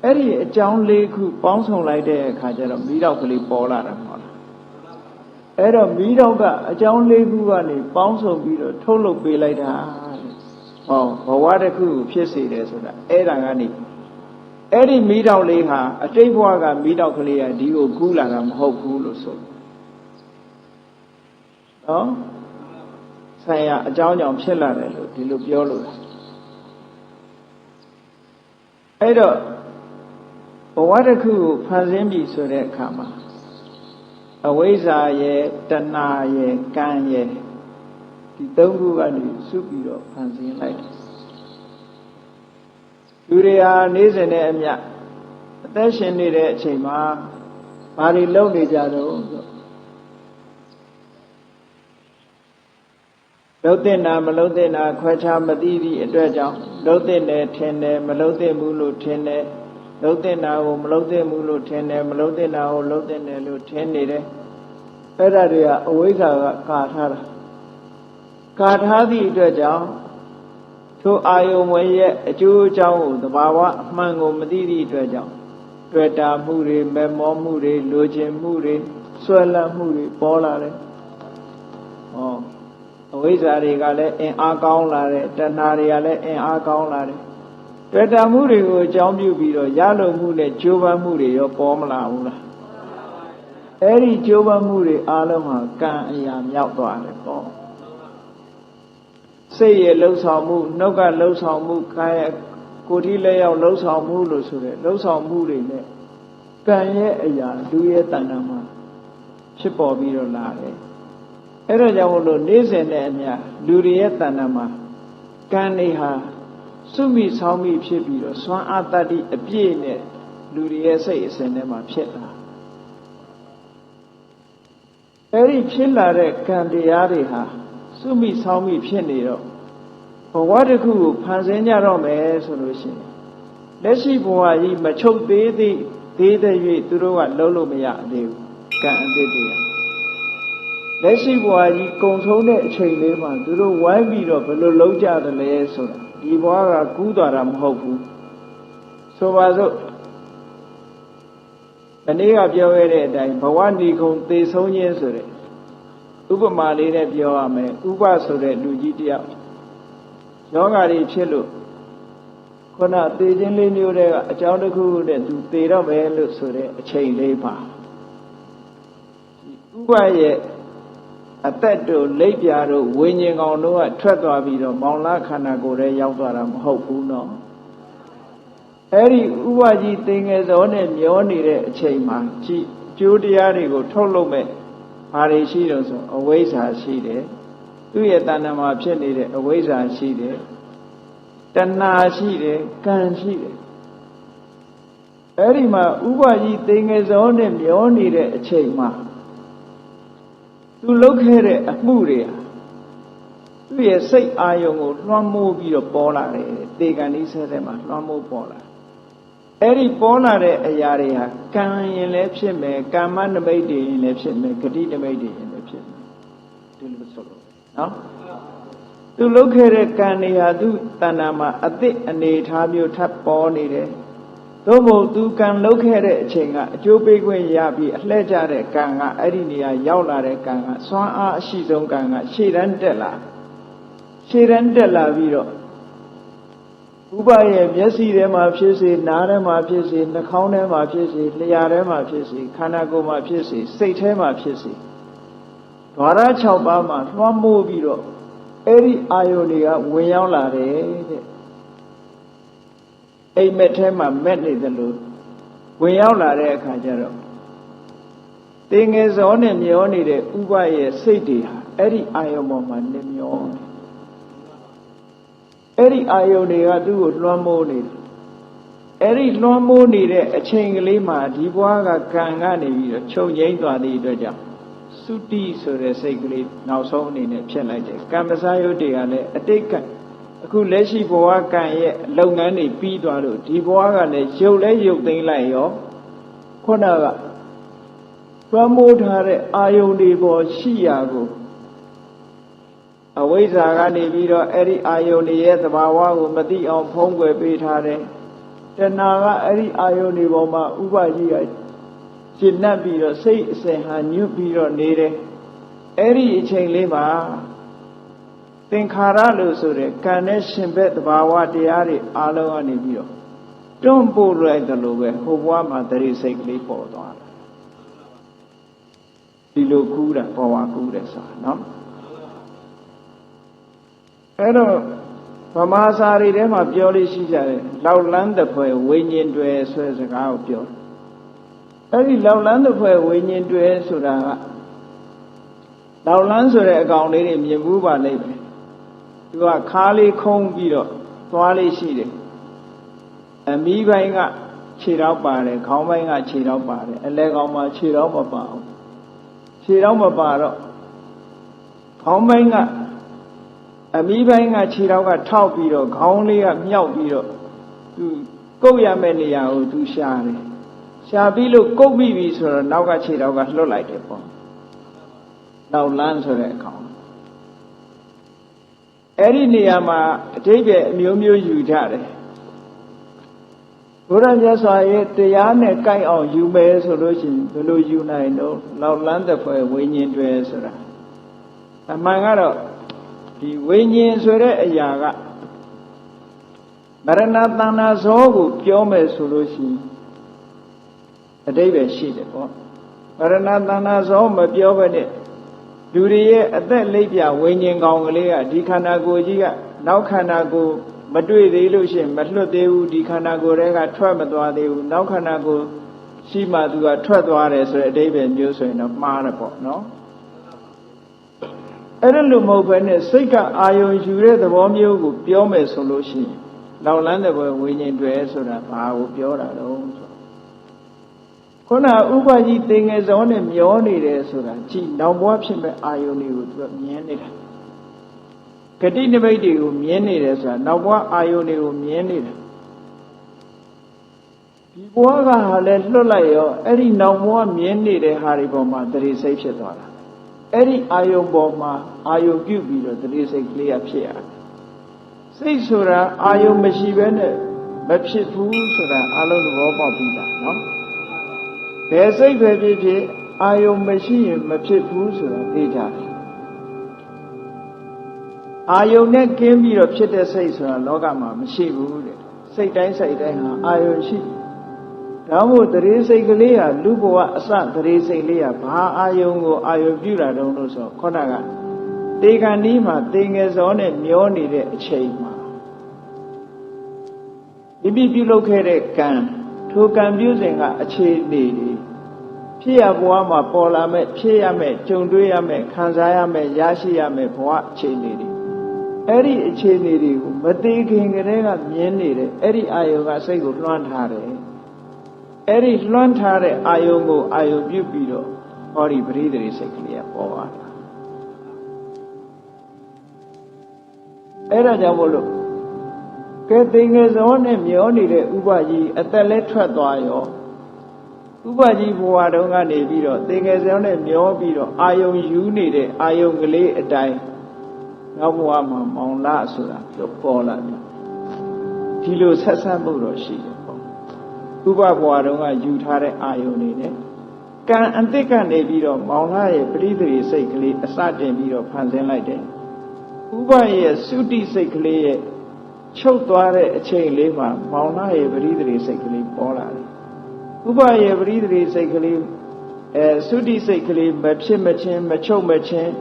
အဲ့ဒီအကြောင်းလေးခုပေါင်းစုံလိုက်တဲ့အခါကျတော့မိတော့ကလေးပေါ်လာတာမဟုတ်လားအဲ့တော့မိတော့ကအကြောင်းလေးခုကနေပေါင်းစုံပြီးတော့ထုတ်လုပ်ပေးလိုက်တာဟောဘဝတစ်ခုကိုဖြစ်စေတယ်ဆိုတာအဲ့ဒါကနေအဲ့ဒီမိတော့လေးဟာအတိတ်ဘဝကမိတော့ကလေးကဒီကိုကူးလာတာမဟုတ်ဘူးလို့ဆိုနော်ဆိုင်ရာအကြောင်းကြောင့်ဖြစ်လာတယ်လို့ဒီလိုပြောလို့အဲ့တော့ဘဝတစ်ခုကိုဖန်ဆင်းပြီဆိုတဲ့အခါမှာအဝိဇ္ဇာရဲ့တဏှာရဲ့ကံရဲ့ဒီသုံးခုကနေစုပြီးတော့ဖန်ဆင်းလိုက်တယ်လူတွေဟာနေ့စဉ်နဲ့အမျှအသက်ရှင်နေတဲ့အချိန်မှာဘာတွေလုပ်နေကြတော့ဆိုလုပ်တဲ့နာမလုပ်တဲ့နာခွဲခြားမသိသည့်အတွက်ကြောင့်လုပ်တဲ့နယ်ထင်တယ်မလုပ်တဲ့ဘူးလို့ထင်တယ်လုပ်တဲ့နာကိုမလုပ်တဲ့ဘူးလို့ထင်တယ်မလုပ်တဲ့နာကိုလုပ်တဲ့နယ်လို့ထင်နေတယ်အဲ့ဒါတွေကအဝိဇ္ဇာကကာထားတာကာထားသည့်အတွက်ကြောင့်ထိုအာယုံဝယ်ရဲ့အကျိုးအကြောင်းကိုသဘာဝအမှန်ကိုမသိသည့်အတွက်ကြောင့်တွေ့တာမှုတွေမမောမှုတွေလိုချင်မှုတွေဆွဲလန်းမှုတွေပေါ်လာတယ်ဟောအဝိဇ္ဇာတွေကလည်းအင်အားကောင်းလာတယ်တဏှာတွေကလည်းအင်အားကောင်းလာတယ်တွေ့တာမှုတွေကိုအကြောင်းပြုပြီးတော့ရလို့မှုနဲ့ကြိုးပမ်းမှုတွေရောပေါ်မလာဘူးလားအဲ့ဒီကြိုးပမ်းမှုတွေအားလုံးဟာကံအရာမြောက်သွားတယ်ပေါ့စိတ်ရဲ့လှုပ်ဆောင်မှုနှုတ်ကလှုပ်ဆောင်မှုကာယ ကိုတိလည်းရောက်လှုပ်ဆောင်မှုလို့ဆိုတဲ့လှုပ်ဆောင်မှုတွေနဲ့ကံရဲ့အရာလူရဲ့တဏ္ဍာမှာဖြစ်ပေါ်ပြီးတော့လာတယ်အဲ့ဒါကြောင့်မို့လို့နေ့စဉ်နဲ့အမျှလူတွေရဲ့တဏ္ဍာမှာကံတွေဟာစုမိဆောင်းမိဖြစ်ပြီးတော့စွမ်းအားတတ္တိအပြည့်နဲ့လူတွေရဲ့စိတ်အစဉ်ထဲမှာဖြစ်လာအဲ့ဒီဖြစ်လာတဲ့ကံတရားတွေဟာစုမိဆောင်းမိဖြစ်နေတော့ဘဝတစ်ခုကိုဖန်ဆင်းကြတော့မယ်ဆိုလို့ရှိရင်လက်ရှိဘဝကြီးမချုပ်သေးသည့်သေးတဲ့၍သူတို့ကလုံးလို့မရသေးဘူးကံအသစ်တွေလက်ရှိဘဝကြီးကုံဆုံးတဲ့အချိန်လေးမှာသူတို့ဝိုင်းပြီးတော့ဘယ်လိုလုံးကြသလဲဆိုတာဒီဘဝကကူးသွားတာမဟုတ်ဘူးဆိုပါစို့ဒီနေ့ကပြောခဲ့တဲ့အတိုင်းဘဝဏီကုံသေဆုံးခြင်းဆိုတဲ့ဥပမာလေးနဲ့ပြောရမယ်ဥပဆိုတဲ့လူကြီးတယောက်ယောဂါတွေဖြစ်လို့ခုနသေခြင်းလေးမျိုးတည်းကအကြောင်းတစ်ခုနဲ့သူသေတော့မယ်လို့ဆိုတဲ့အချိန်လေးပါဥပရဲ့အသက်တို့လက်ပြာတို့ဝိညာဉ်ကောင်တို့ကထွက်သွားပြီးတော့မောင်လားခန္ဓာကိုယ်ထဲရောက်သွားတာမဟုတ်ဘူးနော်အဲ့ဒီဥပကြီးသင်္ကေသောနဲ့မျောနေတဲ့အချိန်မှာကြည်ကျိုးတရားတွေကိုထုတ်လုပ်မဲ့ဘာတွေရှိတော့ဆိုအဝိဇ္ဇာရှိတယ်သူ့ရဲ့တဏ္ဍာမှာဖြစ်နေတဲ့အဝိဇ္ဇာရှိတယ်တဏှာရှိတယ်ကံရှိတယ်အဲ့ဒီမှာဥပကြီးသင်္ကေသောနဲ့မျောနေတဲ့အချိန်မှာသူလုပ်ခဲ့တဲ့အမှုတွေသူ့ရဲ့စိတ်အာယုံကိုလွှမ်းမိုးပြီးတော့ပေါ်လာတယ်တေကံဤဆက်ဆက်မှာလွှမ်းမိုးပေါ်လာအဲ့ဒီပေါ်လာတဲ့အရာတွေဟာကံရင်လည်းဖြစ်မယ်ကာမနမိတ်တွေရင်လည်းဖြစ်မယ်ဂတိနမိတ်တွေရင်လည်းဖြစ်မယ်ဒီလိုဆိုလို့နော်သူလုပ်ခဲ့တဲ့ကံတွေဟာသူတဏ္ဍာမှာအသစ်အနေထားမျိုးထပ်ပေါ်နေတယ်သို့မဟုတ်သူကံလုပ်ခဲ့တဲ့အချိန်ကအကျိုးပေးခွင့်ရပြီးအလှည့်ကျတဲ့ကံကအဲ့ဒီနေရာရောက်လာတဲ့ကံကစွမ်းအားအရှိဆုံးကံကရှေ့တန်းတက်လာပြီးတော့ဥပရဲ့မျက်စိထဲမှာဖြစ်စေနားထဲမှာဖြစ်စေနှာခေါင်းထဲမှာဖြစ်စေလျှာထဲမှာဖြစ်စေခန္ဓာကိုယ်မှာဖြစ်စေစိတ်ထဲမှာဖြစ်စေဓဝရ6ပါးမှာလွှမ်းမိုးပြီးတော့အဲ့ဒီအာယုန်တွေကဝင်ရောက်လာတယ်တဲ့အိမ်မက်ထဲမှာမက်နေတယ်လို့ဝင်ရောက်လာတဲ့အခါကျတော့သင်္ကေသောနဲ့မျောနေတဲ့ဥပရဲ့စိတ်တွေဟာအဲ့ဒီအာယုန်ပေါ်မှာနေမျောတယ်အဲ့ဒီအာယုန်တွေကသူ့ကိုလွှမ်းမိုးနေတယ်အဲ့ဒီလွှမ်းမိုးနေတဲ့အချိန်ကလေးမှာဒီဘွားကကံကနေပြီးတော့ချုပ်ငိမ့်သွားသည့်အတွက်ကြောင့်သုတိဆိုတဲ့စိတ်ကလေးနောက်ဆုံးအနေနဲ့ဖြစ်လိုက်တယ်ကံပစားယုတ်တွေကလည်းအတိတ်ကအခုလက်ရှိဘဝကံရဲ့လုပ်ငန်းတွေပြီးသွားလို့ဒီဘဝကလည်းရုပ်လဲရုပ်သိမ်းလိုက်ရောခုနကလွှမ်းမိုးထားတဲ့အာယုန်တွေပေါ်ရှိရာကိုအဝိဇ္ဇာကနေပြီးတော့အဲ့ဒီအာယုန်တွေရဲ့သဘာဝကိုမသိအောင်ဖုံးကွယ်ပေးထားတယ်တဏှာကအဲ့ဒီအာယုန်တွေပေါ်မှာဥပကြီးကရှင်းနှပ်ပြီးတော့စိတ်အစဉ်ဟာညွတ်ပြီးတော့နေတယ်အဲ့ဒီအချိန်လေးမှာသင်္ခါရလို့ဆိုတဲ့ကံနဲ့ရှင်ဘက်သဘာဝတရားတွေအားလုံးကနေပြီးတော့တွန့်ပို့လိုက်တယ်လို့ပဲဟိုဘဝမှာတရိစိတ်ကလေးပေါ်သွားတယ်ဒီလိုကူးတာပေါ်ဝါကူးတယ်ဆိုတာနော်အဲ့တော့ဗမာစာရီထဲမှာပြောလို့ရှိကြတယ်လောက်လန်းတဲ့ဖွဲ့ဝိညာဉ်တွေဆွဲစကားကိုပြောအဲ့ဒီလောက်လန်းတဲ့ဖွဲ့ဝိညာဉ်တွေဆိုတာကလောက်လန်းဆိုတဲ့အကောင်လေးတွေမြင်ဘူးပါလိမ့်မယ်သူကခါးလေးခုံးပြီးတော့သွားလေးရှိတယ်အမီးပိုင်းကခြေထောက်ပါတယ်ခေါင်းပိုင်းကခြေထောက်ပါတယ်အလဲကောင်မှာခြေထောက်မပါဘူးခြေထောက်မပါတော့ခေါင်းပိုင်းကအမီးပိုင်းကခြေထောက်ကထောက်ပြီးတော့ခေါင်းလေးကမြောက်ပြီးတော့သူကုတ်ရမယ့်နေရာကိုသူရှာတယ်ရှာပြီးလို့ကုတ်ပြီးပြီဆိုတော့နောက်ကခြေထောက်ကလွတ်လိုက်တယ်ပေါ့နောက်လန်းဆိုတဲ့အကောင်အဲ့ဒီနေရာမှာအတိတ်ပဲအမျိုးမျိုးယူကြတယ်ဘုရားမြတ်စွာရဲ့တရားနဲ့ကိုက်အောင်ယူမယ်ဆိုလို့ရှိရင်ဘယ်လိုယူနိုင်တော့လောက်လန်းတဲ့ဖွဲ့ဝိညာဉ်တွေဆိုတာအမှန်ကတော့ဒီဝိညာဉ်ဆိုတဲ့အရာကမရဏတဏ္ဍာဇောကိုပြောမယ်ဆိုလို့ရှိရင်အတိတ်ပဲရှိတယ်ပေါ့မရဏတဏ္ဍာဇောမပြောဘဲနဲ့လူတွေရဲ့အသက်လိပ်ပြဝိညာဉ်ကောင်ကလေးကဒီခန္ဓာကိုယ်ကြီးကနောက်ခန္ဓာကိုယ် မတွေ့သေးလို့ရှိရင်မလွတ်သေးဘူးဒီခန္ဓာကိုယ်တွေကထွက်မသွားသေးဘူးနောက်ခန္ဓာကိုယ်ရှိမှသူကထွက်သွားတယ်ဆိုတဲ့အဓိပ္ပာယ်မျိုးဆိုရင်တော့မှားတယ်ပေါ့နော်အဲ့ဒါလို့မဟုတ်ဘဲနဲ့စိတ်ကအာယုံယူတဲ့သဘောမျိုးကိုပြောမယ်ဆိုလို့ရှိရင်နောက်လန်းတဲ့ဘဝဝိညာဉ်တွေဆိုတာဘာကိုပြောတာတော့ဆိုခုနဥပကြီးသင်္ကေဇောနဲ့မျောနေတယ်ဆိုတာကြည်နောက်ဘဝဖြစ်မဲ့အာယုံတွေကိုသူကမြင်နေတာဂတိနိမိတ်တွေကိုမြင်နေတယ်ဆိုတာနောက်ဘဝအာယုန်တွေကိုမြင်နေတယ်ဒီဘဝကဟာလည်းလွတ်လိုက်ရောအဲ့ဒီနောက်ဘဝမြင်နေတဲ့ဟာတွေပေါ်မှာတတိစိတ်ဖြစ်သွားတာအဲ့ဒီအာယုန်ပေါ်မှာအာယုန်ပြုတ်ပြီးတော့တတိစိတ်ကလေးကဖြစ်ရတယ်စိတ်ဆိုတာအာယုန်မရှိဘဲနဲ့မဖြစ်ဘူးဆိုတာအလုံးသဘောပေါက်ပြီးသားနော်ဘယ်စိတ်ပဲဖြစ်ဖြစ်အာယုန်မရှိရင်မဖြစ်ဘူးဆိုတာသိကြတယ်အာယုန်နဲ့ကင်းပြီးတော့ဖြစ်တဲ့စိတ်ဆိုတာလောကမှာမရှိဘူးတဲ့စိတ်တိုင်းစိတ်တိုင်းဟာအာယုန်ရှိဒါမို့တရေစိတ်ကလေးဟာလူဘဝအစတရေစိတ်လေးဟာဘာအာယုန်ကိုအာယုန်ပြုတာတုံးလို့ဆိုခေါဏကတေကံဒီမှာတေငယ်စောနဲ့မျောနေတဲ့အချိန်မှာဒီပြပြုလုပ်ခဲ့တဲ့ကံထိုကံပြုစဉ်ကအခြေအနေတွေဖြစ်ရဘဝမှာပေါ်လာမဲ့ဖြစ်ရမဲ့ကြုံတွေ့ရမဲ့ခံစားရမဲ့ရရှိရမဲ့ဘဝအခြေအနေတွေအဲ့ဒီအခြေအနေတွေကိုမသေးခင်ကတည်းကမြင်နေတဲ့အဲ့ဒီအာယုံကစိတ်ကိုလွှမ်းထားတယ်အဲ့ဒီလွှမ်းထားတဲ့အာယုံကိုအာယုံပြုတ်ပြီးတော့ဟောဒီပရိသေစိတ်ကလေးကပေါ်လာတာအဲ့ဒါကြောင့်မို့လို့ကဲသင်္ကေဇောနဲ့မျောနေတဲ့ဥပကြီးအသက်လဲထွက်သွားရောဥပကြီးဘဝတုန်းကနေပြီးတော့သင်္ကေဇောနဲ့မျောပြီးတော့အာယုံယူနေတဲ့အာယုံကလေးအတိုင်းနောက်ဘဝမှာမောင်လာဆိုတာပေါ်လာတယ်ဒီလိုဆက်ဆက်မှုတော့ရှိတယ်ပေါ့ဥပဘဝတုန်းကယူထားတဲ့အာယုန်တွေနဲ့ကံအတိတ်ကနေပြီးတော့မောင်လာရဲ့ပရိသေစိတ်ကလေးအစတင်ပြီးတော့ဖန်ဆင်းလိုက်တယ်ဥပရဲ့သုတိစိတ်ကလေးရဲ့ချုပ်သွားတဲ့အချိန်လေးမှာမောင်လာရဲ့ပရိသေစိတ်ကလေးပေါ်လာတယ်ဥပရဲ့ပရိသေစိတ်ကလေးသုတိစိတ်ကလေးမဖြစ်မချင်းမချုပ်မချင်း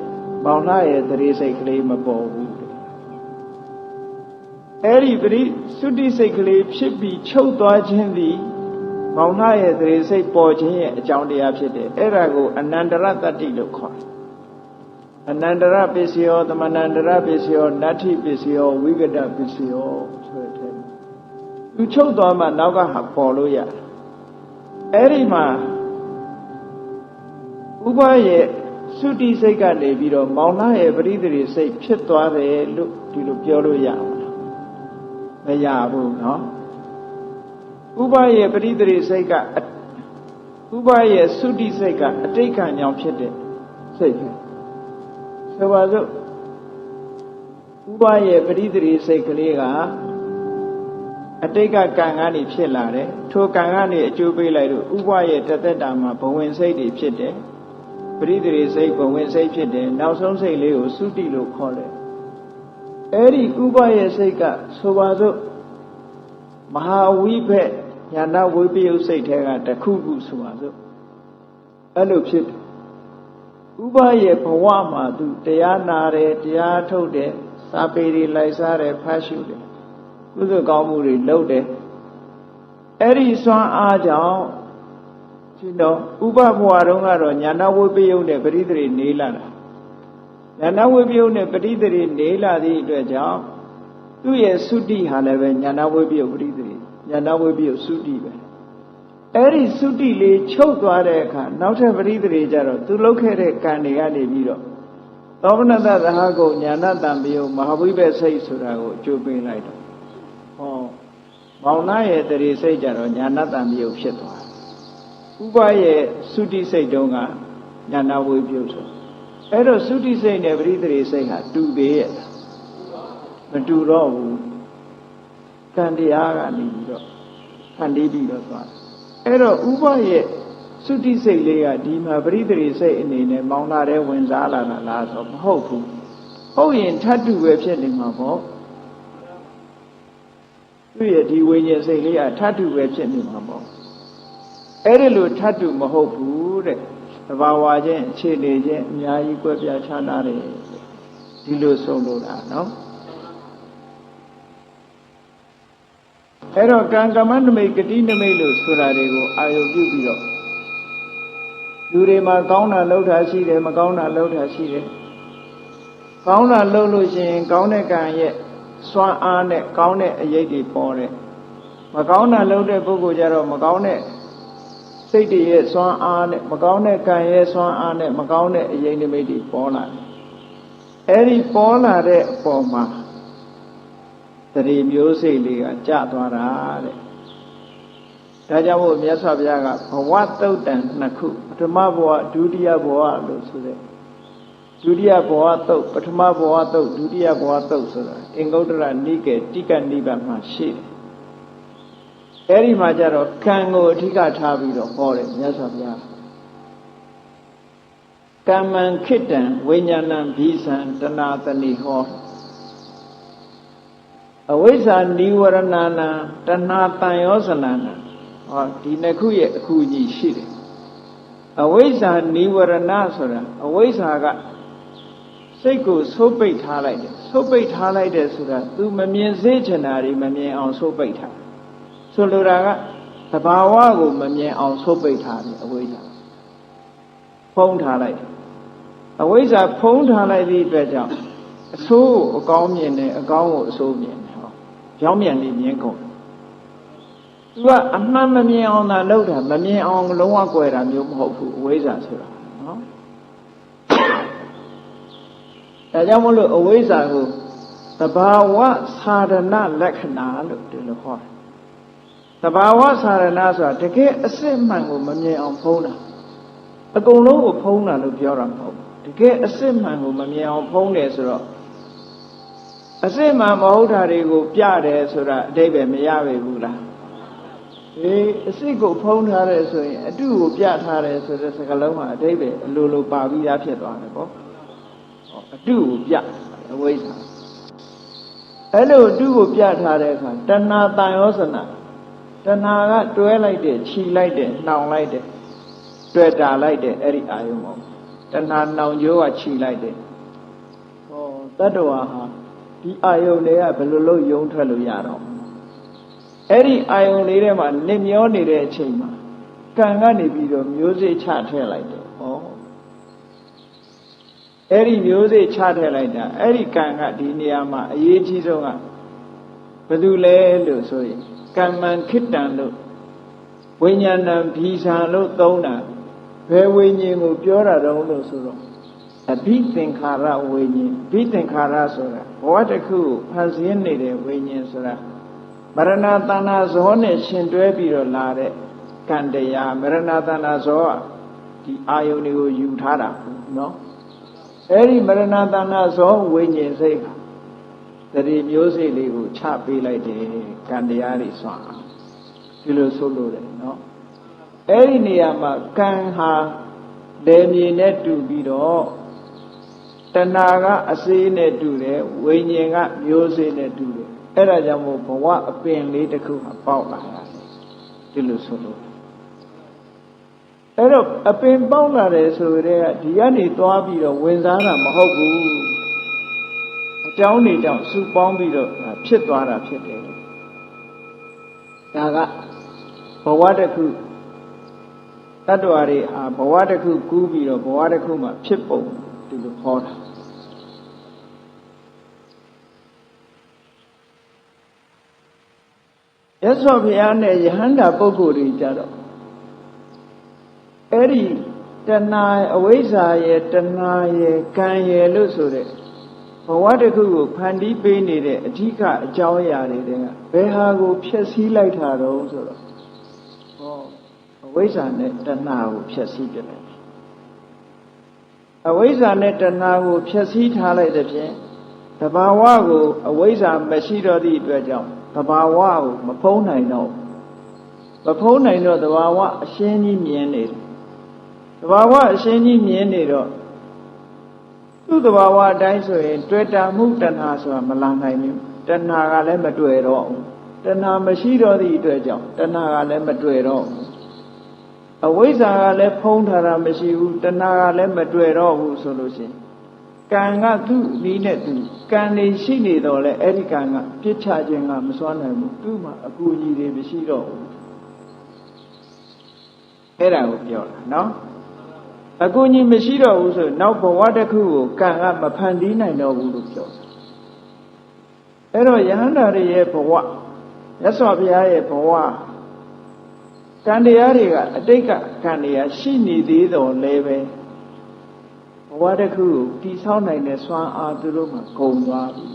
မောင်လာရဲ့တရေစိတ်ကလေးမပေါ်ဘူးအဲ့ဒီပရိသုတိစိတ်ကလေးဖြစ်ပြီးချုပ်သွားခြင်းသည်မောင်လာရဲ့တရေစိတ်ပေါ်ခြင်းရဲ့အကြောင်းတရားဖြစ်တယ်အဲ့ဒါကိုအနန္တရတ္တိလို့ခေါ်တယ်အနန္တရပစ္စယောသမဏန္တရပစ္စယောနတ္ထိပစ္စယောဝိကတပစ္စယောဆိုတဲ့သူချုပ်သွားမှနောက်ကဟာပေါ်လို့ရတယ်အဲ့ဒီမှာဥပရဲ့သုတိစိတ်ကနေပြီးတော့မောင်လာရဲ့ပရိသေစိတ်ဖြစ်သွားတယ်လို့ဒီလိုပြောလို့ရအောင်မရဘူးเนาะဥပရဲ့ပရိသေစိတ်ကဥပရဲ့သုတိစိတ်ကအတိတ်ကံကြောင့်ဖြစ်တဲ့စိတ်ပဲဆိုပါစို့ဥပရဲ့ပရိသေစိတ်ကလေးကအတိတ်ကကံကနေဖြစ်လာတယ်ထိုကံကနေအကျိုးပေးလိုက်လို့ဥပရဲ့တသက်တာမှာဘဝင်စိတ်တွေဖြစ်တယ်ပရိသေစိတ်ဘဝင်စိတ်ဖြစ်တယ်နောက်ဆုံးစိတ်လေးကိုသုတိလို့ခေါ်တယ်အဲ့ဒီဥပရဲ့စိတ်ကဆိုပါစို့မဟာဝိဘက်ညာနာဝိပယုတ်စိတ်ထဲကတစ်ခုခုဆိုပါစို့အဲ့လိုဖြစ်တယ်ဥပရဲ့ဘဝမှာသူတရားနာတယ်တရားထုတ်တယ်စာပေတွေလိုက်စားတယ်ဖတ်ရှုတယ်ကုသိုလ်ကောင်းမှုတွေလုပ်တယ်အဲ့ဒီစွမ်းအားကြောင့်ရှင်တော်ဥပဘဝတုန်းကတော့ညာနာဝိပယုတ်နဲ့ပရိသေနေလာတာညာနာဝိပယုတ်နဲ့ပရိသေနေလာသည့်အတွက်ကြောင့်သူ့ရဲ့သုတိဟာလည်းပဲညာနာဝိပယုတ်ပရိသေညာနာဝိပယုတ်သုတိပဲအဲ့ဒီသုတိလေးချုပ်သွားတဲ့အခါနောက်ထပ်ပရိသေကြတော့သူလုပ်ခဲ့တဲ့ကံတွေကနေပြီးတော့သောမနတသဟကုညာနာတံပယုတ်မဟာဝိဘက်စိတ်ဆိုတာကိုအကျိုးပေးလိုက်တော့ဟောမောင်နာရဲ့တရေစိတ်ကြတော့ညာနာတံပယုတ်ဖြစ်သွားဥပရဲ့သုတိစိတ်တုံးကညာနာဝိပယုတ်ဆိုအဲ့တော့သုတိစိတ်နဲ့ပရိသေစိတ်ဟာတူသေးရဲ့မတူတော့ဘူးကံတရားကနေပြီးတော့ဖန်တီးပြီးတော့သွားအဲ့တော့ဥပရဲ့သုတိစိတ်လေးကဒီမှာပရိသေစိတ်အနေနဲ့မောင်းလာတဲ့ဝင်စားလာတာလားဆိုမဟုတ်ဘူးဟုတ်ရင်ထပ်တူပဲဖြစ်နေမှာပေါ့သူ့ရဲ့ဒီဝိညာဉ်စိတ်လေးကထပ်တူပဲဖြစ်နေမှာပေါ့အဲ့ဒီလိုထပ်တူမဟုတ်ဘူးတဲ့သဘာဝချင်းအခြေအနေချင်းအများကြီးကွဲပြားခြားနားတယ်ဒီလိုဆုံးလို့တာနော် အဲ့တော့ကံကမ္မနမိတ်ဂတိနမိတ်လို့ဆိုတာတွေကိုအာယုပြုပြီးတော့လူတွေမှာကောင်းတာလုပ်တာရှိတယ်မကောင်းတာလုပ်တာရှိတယ်ကောင်းတာလုပ်လို့ရှိရင်ကောင်းတဲ့ကံရဲ့စွမ်းအားနဲ့ကောင်းတဲ့အရေးတွေပေါ်တယ်မကောင်းတာလုပ်တဲ့ပုဂ္ဂိုလ်ကြတော့မကောင်းတဲ့စိတ်တွေရဲ့စွမ်းအားနဲ့မကောင်းတဲ့ကံရဲ့စွမ်းအားနဲ့မကောင်းတဲ့အရေးနိမိတ်တွေပေါ်လာတယ်အဲ့ဒီပေါ်လာတဲ့အပေါ်မှာတရေမျိုးစိတ်လေးကကျသွားတာတဲ့ဒါကြောင့်မို့မြတ်စွာဘုရားကဘဝတုတ်တန်နှစ်ခုပထမဘဝဒုတိယဘဝလို့ဆိုတဲ့ဒုတိယဘဝတုတ်ပထမဘဝတုတ်ဒုတိယဘဝတုတ်ဆိုတာအင်္ဂုတ္တရနိကေတိကနိဗ္ဗာန်မှာရှိတယ်အဲ့ဒီမှာကျတော့ကံကိုအဓိကထားပြီးတော့ဟောတယ်မြတ်စွာဘုရားကမ္မံခိတံဝိညာဏံဘိသံတဏတဏိဟောအဝိဇ္ဇာနိဝရဏနာတဏတန်ယောဇနာနာဟောဒီနှစ်ခုရဲ့အခုကြီးရှိတယ်အဝိဇ္ဇာနိဝရဏဆိုတာအဝိဇ္ဇာကစိတ်ကိုဆိုးပိတ်ထားလိုက်တယ်ဆိုးပိတ်ထားလိုက်တယ်ဆိုတာ तू မမြင်စေချင်တာတွေမမြင်အောင်ဆိုးပိတ်ထားဆိုလိုတာကသဘာဝကိုမမြင်အောင်ဆိုးပိတ်ထားတယ်အဝိဇ္ဇာဖုံးထားလိုက်တယ်အဝိဇ္ဇာဖုံးထားလိုက်သည့်အတွက်ကြောင့်အဆိုးကိုအကောင်းမြင်တယ်အကောင်းကိုအဆိုးမြင်တယ်ဟောကြောင်းမြန်လေးမြင်ကုန်သူကအမှန်မမြင်အောင်သာလုပ်တာမမြင်အောင်လုံးဝကွယ်တာမျိုးမဟုတ်ဘူးအဝိဇ္ဇာဆိုတာနော်ဒါကြောင့်မလို့အဝိဇ္ဇာကိုသဘာဝသာရဏလက္ခဏာလို့ဒီလိုခေါ်တယ်သဘာဝသာရဏဆိုတာတကယ်အစစ်မှန်ကိုမမြင်အောင်ဖုံးတာအကုန်လုံးကိုဖုံးတာလို့ပြောတာမဟုတ်ဘူးတကယ်အစစ်မှန်ကိုမမြင်အောင်ဖုံးတယ်ဆိုတော့အစစ်မှန်မဟုတ်တာတွေကိုပြတယ်ဆိုတာအဓိပ္ပာယ်မရပေဘူးလားအစစ်ကိုဖုံးထားတယ်ဆိုရင်အတုကိုပြထားတယ်ဆိုတဲ့စကားလုံးမှာအဓိပ္ပာယ်အလိုလိုပါပြီးသားဖြစ်သွားတယ်ပေါ့အတုကိုပြအဝိဇ္ဇာအဲ့လိုအတုကိုပြထားတဲ့အခါတဏှာတန်ရောစနာတဏှာကတွဲလိုက်တယ်ခြိလိုက်တယ်နှောင်လိုက်တယ်တွေ့တာလိုက်တယ်အဲ့ဒီအာယုံပေါ့တဏှာနှောင်ကြိုးကခြိလိုက်တယ်ဟောတတ္တဝါဟာဒီအာယုံတွေကဘယ်လိုလုပ်ယုံထွက်လို့ရတော့အဲ့ဒီအာယုံလေးထဲမှာနစ်မျောနေတဲ့အချိန်မှာကံကနေပြီးတော့မျိုးစေ့ချထည့်လိုက်တယ်ဟောအဲ့ဒီမျိုးစေ့ချထည့်လိုက်တာအဲ့ဒီကံကဒီနေရာမှာအရေးကြီးဆုံးကဘယ်သူလဲလို့ဆိုရင်ကမ္မံခိတံလို့ဝိညာဏံဘီဇံလို့သုံးတာဘယ်ဝိညာဉ်ကိုပြောတာတုံးလို့ဆိုတော့အဘိသင်္ခါရဝိညာဉ်အဘိသင်္ခါရဆိုတာဘဝတစ်ခုကိုဖန်ဆင်းနေတဲ့ဝိညာဉ်ဆိုတာမရဏတဏ္ဍဇောနဲ့ရှင်တွဲပြီးတော့လာတဲ့ကံတရားမရဏတဏ္ဍဇောကဒီအာယုန်တွေကိုယူထားတာနော်အဲ့ဒီမရဏတဏ္ဍဇောဝိညာဉ်စိတ်ကတတိမျိုးစိတ်လေးကိုချပေးလိုက်တယ်ကံတရားတွေစွာဒီလိုဆိုလို့တယ်နော်အဲ့ဒီနေရာမှာကံဟာလေမြေနဲ့တူပြီးတော့တဏှာကအစေးနဲ့တူတယ်ဝိညာဉ်ကမျိုးစေ့နဲ့တူတယ်အဲ့ဒါကြောင့်မို့ဘဝအပင်လေးတစ်ခုဟာပေါက်လာတာဒီလိုဆိုလို့အဲ့တော့အပင်ပေါက်လာတယ်ဆိုတဲ့ကဒီကနေသွားပြီးတော့ဝင်စားတာမဟုတ်ဘူးအကြောင်းတွေကြောင့်စုပေါင်းပြီးတော့ဖြစ်သွားတာဖြစ်တယ်ဒါကဘဝတစ်ခုတတ္တဝါတွေဟာဘဝတစ်ခုကူးပြီးတော့ဘဝတစ်ခုမှာဖြစ်ပုံဒီလိုခေါ်တာရသော်ဘုရားနဲ့ယဟန္တာပုဂ္ဂိုလ်တွေကြတော့အဲ့ဒီတဏှာအဝိဇ္ဇာရဲ့တဏှာရဲ့ကံရဲ့လို့ဆိုတဲ့ဘဝတစ်ခုကိုဖန်တီးပေးနေတဲ့အဓိကအကြောင်းအရာတွေကဘယ်ဟာကိုဖျက်ဆီးလိုက်တာတော့ဆိုတော့ဟောအဝိဇ္ဇာနဲ့တဏှာကိုဖျက်ဆီးပြလိုက်အဝိဇ္ဇာနဲ့တဏှာကိုဖျက်ဆီးထားလိုက်တဲ့ဖြင့်သဘာဝကိုအဝိဇ္ဇာမရှိတော့သည့်အတွက်ကြောင့်သဘာဝကိုမဖုံးနိုင်တော့မဖုံးနိုင်တော့သဘာဝအရှင်းကြီးမြင်နေတယ်သဘာဝအရှင်းကြီးမြင်နေတော့သူ့သဘာဝအတိုင်းဆိုရင်တွေ့တာမှုတဏှာဆိုတာမလာနိုင်ဘူးတဏှာကလည်းမတွေ့တော့ဘူးတဏှာမရှိတော့သည့်အတွက်ကြောင့်တဏှာကလည်းမတွေ့တော့ဘူးအဝိဇ္ဇာကလည်းဖုံးထားတာမရှိဘူးတဏှာကလည်းမတွေ့တော့ဘူးဆိုလို့ရှိရင် ကံကသူ့နည်းနဲ့သူကံနေရှိနေတော့လေအဲ့ဒီကံကပြစ်ချခြင်းကမစွမ်းနိုင်ဘူးသူ့မှာအကူအညီတွေမရှိတော့ဘူးအဲ့ဒါကိုပြောတာနော်အကူအညီမရှိတော့ဘူးဆိုနောက်ဘဝတစ်ခုကိုကံကမဖန်တီးနိုင်တော့ဘူးလို့ပြောတယ်အဲ့တော့ယဟန္တာရဲ့ဘဝမြတ်စွာဘုရားရဲ့ဘဝကံတရားတွေကအတိတ်ကကံတရားရှိနေသေးတော်လည်းပဲဘဝတစ်ခုကိုတည်ဆောက်နိုင်တဲ့စွမ်းအားသူတို့မှာကုန်သွားပြီ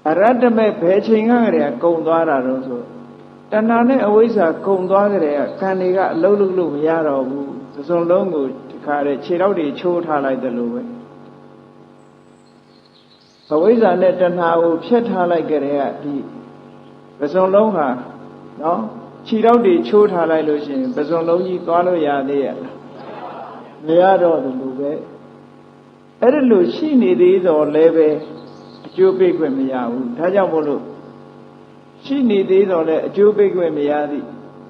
အရတ္တမဲ့ဘယ်ချိန်ကတည်းကကုန်သွားတာတော့ဆိုတဏှာနဲ့အဝိဇ္ဇာကုန်သွားကြတဲ့ကံတွေကအလုံးလုံးလို့မရတော့ဘူးသစုံလုံးကိုဒီခါတဲ့ခြေထောက်တွေချိုးထားလိုက်တယ်လို့ပဲအဝိဇ္ဇာနဲ့တဏှာကိုဖျက်ထားလိုက်ကြတဲ့ကဒီသစုံလုံးဟာနော်ခြေထောက်တွေချိုးထားလိုက်လို့ရှိရင်သစုံလုံးကြီးသွားလို့ရသေးရဲ့မရတော့ဘူးလို့ပဲအဲ့ဒါလို့ရှိနေသေးတော့လည်းပဲအကျိုးပေးခွင့်မရဘူးဒါကြောင့်မို့လို့ရှိနေသေးတော့လည်းအကျိုးပေးခွင့်မရသည့်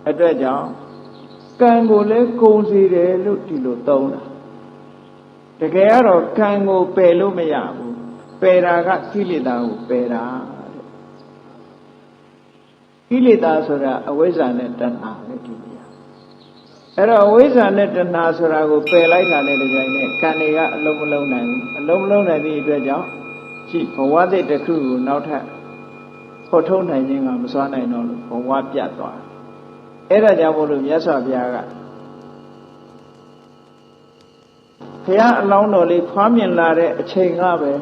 အတွက်ကြောင့်ကံကိုလည်းကုန်စေတယ်လို့ဒီလိုသုံးတာတကယ်ကတော့ကံကိုပယ်လို့မရဘူးပယ်တာကကိလေသာကိုပယ်တာတဲ့ကိလေသာဆိုတာအဝိဇ္ဇာနဲ့တဏှာပဲဒီလိုအဲ့တော့အဝိဇ္ဇာနဲ့တဏှာဆိုတာကိုပယ်လိုက်တာနဲ့တကြိမ်နဲ့ကံတွေကအလုံးမလုံးနိုင်ဘူးအလုံးမလုံးနိုင်သည့်အတွက်ကြောင့်ရှိဘဝသစ်တစ်ခုကိုနောက်ထပ်ဖော်ထုတ်နိုင်ခြင်းကမစွမ်းနိုင်တော့လို့ဘဝပြတ်သွားအဲ့ဒါကြောင့်မို့လို့မြတ်စွာဘုရားကဘုရားအလောင်းတော်လေးဖွားမြင်လာတဲ့အချိန်ကပဲ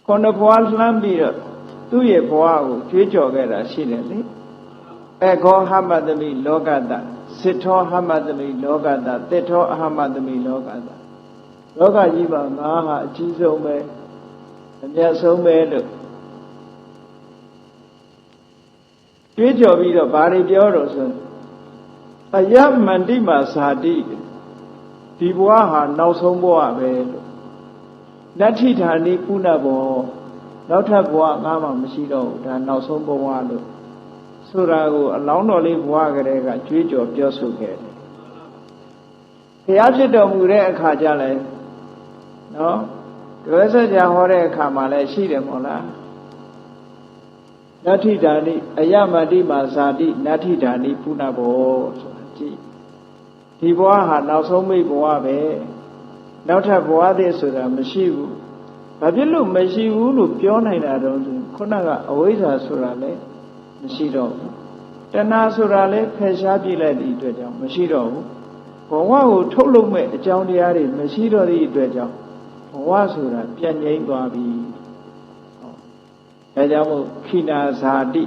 ခုနဘဝလှမ်းပြီးတော့သူ့ရဲ့ဘဝကိုကြွေးကြော်ခဲ့တာရှိတယ်လေအခောဟမတမိလောကတစစ်ထောဟမတမိလောကတတစ်ထောအဟမတမိလောကတလောကကြီးမှာငါဟာအကြီးဆုံးပဲအမြတ်ဆုံးပဲလို့ကြွေးကြော်ပြီးတော့ဘာတွေပြောတော့ဆိုအယမန္တိမာဇာတိဒီဘဝဟာနောက်ဆုံးဘဝပဲလို့နတ္ထိဌာနိပုဏ္ဏဘောနောက်ထပ်ဘဝငါမှမရှိတော့ဘူးဒါနောက်ဆုံးဘဝလို့ဆိုတာကိုအလောင်းတော်လေးဘဝကလေးကကြွေးကြော်ပြောဆိုခဲ့တယ်ဘုရားဖြစ်တော်မူတဲ့အခါကျလဲနော်ဒွဲဆက်ကြဟောတဲ့အခါမှာလည်းရှိတယ်မို့လားနတ္ထိဌာနိအယမန္တိမာဇာတိနတ္ထိဌာနိပုဏ္ဏဘောဆိုတာကြည့်ဒီဘဝဟာနောက်ဆုံးမိဘဝပဲနောက်ထပ်ဘဝတည်းဆိုတာမရှိဘူးဘာဖြစ်လို့မရှိဘူးလို့ပြောနိုင်တာတော့ခုနကအဝိဇ္ဇာဆိုတာလည်းမရှိတော့ဘူးတဏှာဆိုတာလည်းဖယ်ရှားပြလိုက်သည့်အတွက်ကြောင့်မရှိတော့ဘူးဘဝကိုထုတ်လုပ်မဲ့အကြောင်းတရားတွေမရှိတော့သည့်အတွက်ကြောင့်ဘဝဆိုတာပြတ်ငြိမ်းသွားပြီဒါကြောင့်မို့ခိနာဇာတိ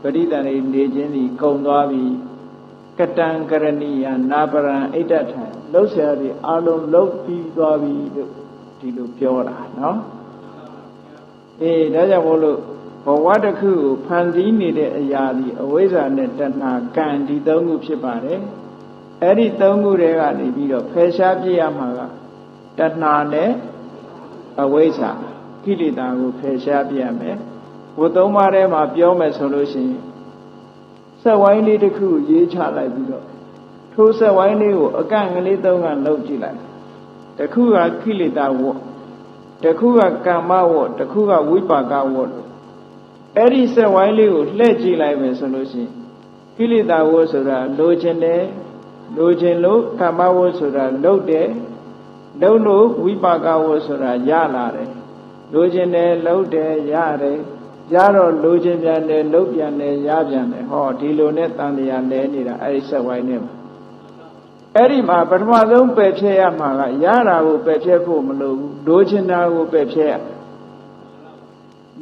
ပရိသန္တိနေခြင်းသည်ကုန်သွားပြီကတံကရဏီယနာပရံဣတ္တထံလှုပ်ရှားပြီးအလုံးလှုပ်ပြီးသွားပြီလို့ဒီလိုပြောတာနော်ဒါကြောင့်မို့လို့ဘဝတစ်ခုကိုဖန်တီးနေတဲ့အရာဒီအဝိဇ္ဇာနဲ့တဏှာကံဒီသုံးခုဖြစ်ပါတယ်အဲ့ဒီသုံးခုတွေကနေပြီးတော့ဖယ်ရှားပြရမှာကတဏှာနဲ့အဝိဇ္ဇာကိလေသာကိုဖယ်ရှားပြရမယ်ဘုသုံးပါးထဲမှာပြောမယ်ဆိုလို့ရှိရင်ဆက်ဝိုင်းလေးတစ်ခုရေးချလိုက်ပြီးတော့ထိုးဆက်ဝိုင်းလေးကိုအကန့်ကလေးသုံးကလှုပ်ကြည့်လိုက်တစ်ခုကကိလေသာဝတ်တစ်ခုကကမ္မဝတ်တစ်ခုကဝိပါကဝတ်အဲ့ဒီဆက်ဝိုင်းလေးကိုလှည့်ကြည့်လိုက်မယ်ဆိုလို့ရှိရင်ကိလေသာဝတ်ဆိုတာလိုချင်တယ်လိုချင်လို့ကမ္မဝတ်ဆိုတာလုပ်တယ်လုပ်လို့ဝိပါကဝတ်ဆိုတာရလာတယ်လိုချင်တယ်လုပ်တယ်ရတယ်ရတော့လိုချင်ပြန်တယ်လုပ်ပြန်တယ်ရပြန်တယ်ဟောဒီလိုနဲ့တန်တရားလဲနေတာအဲ့ဒီဆက်ဝိုင်းနဲ့အဲ့ဒီမှာပထမဆုံးပယ်ဖြဲရမှာကရတာကိုပယ်ဖြဲဖို့မလိုဘူးလိုချင်တာကိုပယ်ဖြဲရ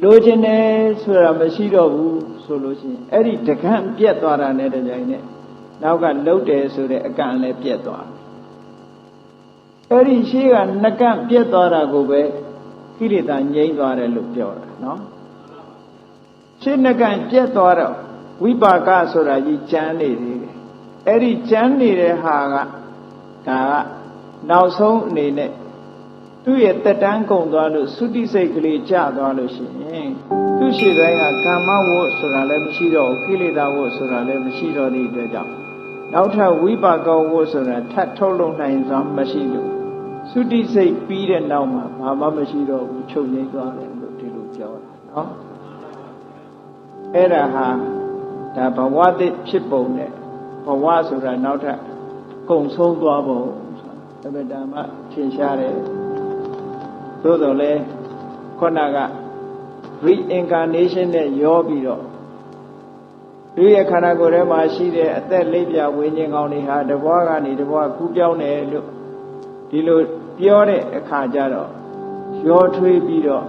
လိုချင်တယ်ဆိုတာမရှိတော့ဘူးဆိုလို့ရှိရင်အဲ့ဒီတကန့်ပြက်သွားတာနဲ့တကြိမ်နဲ့နောက်ကလှုပ်တယ်ဆိုတဲ့အကန့်လည်းပြက်သွားအဲ့ဒီရှိကနှကန့်ပြက်သွားတာကိုပဲကိလေသာငြိမ်းသွားတယ်လို့ပြောတာနော်ရှိနှကန့်ပြက်သွားတော့ဝိပါကဆိုတာကြီးကျမ်းနေသေးတယ်အဲ့ဒီကျမ်းနေတဲ့ဟာကဒါကနောက်ဆုံးအနေနဲ့သူ့ရဲ့တက်တန်းကုန်သွားလို့သုတိစိတ်ကလေးကျသွားလို့ရှိရင်သူ့ရှိတိုင်းကကာမဝတ်ဆိုတာလည်းမရှိတော့ကိလေသာဝတ်ဆိုတာလည်းမရှိတော့တဲ့အတွက်ကြောင့် နောက်ထပ်ဝိပါကောဝတ်ဆိုတာထပ်ထုတ်လုပ်နိုင်စွာမရှိလို့သုတိစိတ်ပြီးတဲ့နောက်မှာဘာမှမရှိတော့ဘူးချုပ်ငြိမ်းသွားတယ်လို့ဒီလိုပြောတာနော်အဲ့ဒါဟာဒါဘဝသစ်ဖြစ်ပုံနဲ့ဘဝဆိုတာနောက်ထပ်ကုံဆုံးသွားပုံအဘဓမ္မထင်ရှားတယ်သို့တော်လည်းခုနက reincarnation နဲ့ရောပြီးတော့ဒီရဲ့ခန္ဓာကိုယ်ထဲမှာရှိတဲ့အသက်လေးပြဝိညာဉ်ကောင်းတွေဟာတဘွားကနေတဘွားကူးပြောင်းတယ်လို့ဒီလိုပြောတဲ့အခါကျတော့ရောထွေးပြီးတော့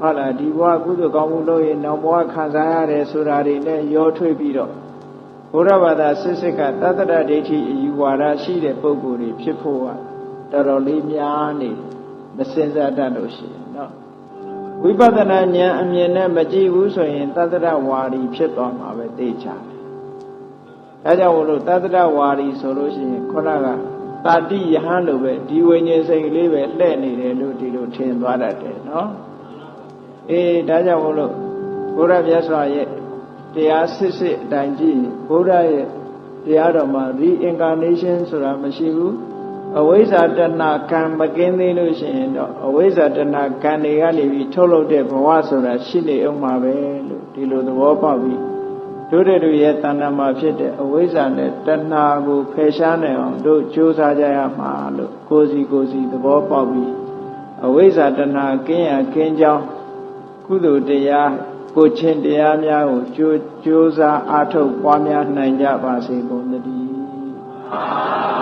ဟုတ်လားဒီဘဝကုသိုလ်ကောင်းမှုလုပ်ရင်နောက်ဘဝခံစားရတယ်ဆိုတာတွေနဲ့ရောထွေးပြီးတော့ဘုရားဘာသာစစ်စစ်ကသတ္တရဒိဋ္ဌိအယူဝါဒရှိတဲ့ပုဂ္ဂိုလ်တွေဖြစ်ဖို့ကတော်တော်လေးများနေမစင်စားတတ်လို့ရှိရင်နော်ဝိပဿနာဉာဏ်အမြင်နဲ့မကြည့်ဘူးဆိုရင်သတ္တရဝါဒီဖြစ်သွားမှာပဲသိချတယ်။ဒါကြောင့်မို့လို့သတ္တရဝါဒီဆိုလို့ရှိရင်ခုနကတာတိယဟန်လိုပဲဒီဝိညာဉ်စိတ်လေးပဲလှဲ့နေတယ်လို့ဒီလိုထင်သွားတတ်တယ်နော်။ဒါကြောင့်မို့လို့ဘုရားမြတ်စွာရဲ့တရားစစ်စစ်အတိုင်းကြည့်ရင်ဘုရားရဲ့တရားတော်မှာ reincarnation ဆိုတာမရှိဘူးအဝိဇ္ဇာတဏကံမကင်းသေးလို့ရှိရင်တော့အဝိဇ္ဇာတဏကံတွေကနေပြီးထုတ်လုပ်တဲ့ဘဝဆိုတာရှိနေအောင်မှာပဲလို့ဒီလိုသဘောပေါက်ပြီးတို့တဲ့ရဲ့တဏ္ဍာမှာဖြစ်တဲ့အဝိဇ္ဇာနဲ့တဏှာကိုဖယ်ရှားနိုင်အောင်တို့ကြိုးစားကြရမှာလို့ကိုယ်စီသဘောပေါက်ပြီးအဝိဇ္ဇာတဏှာကင်းရကင်းကြောင်းကုသိုလ်တရားကိုချင်းတရားများကိုကြိုးစားအားထုတ်ပွားများနိုင်ကြပါစေကုန်သတည်း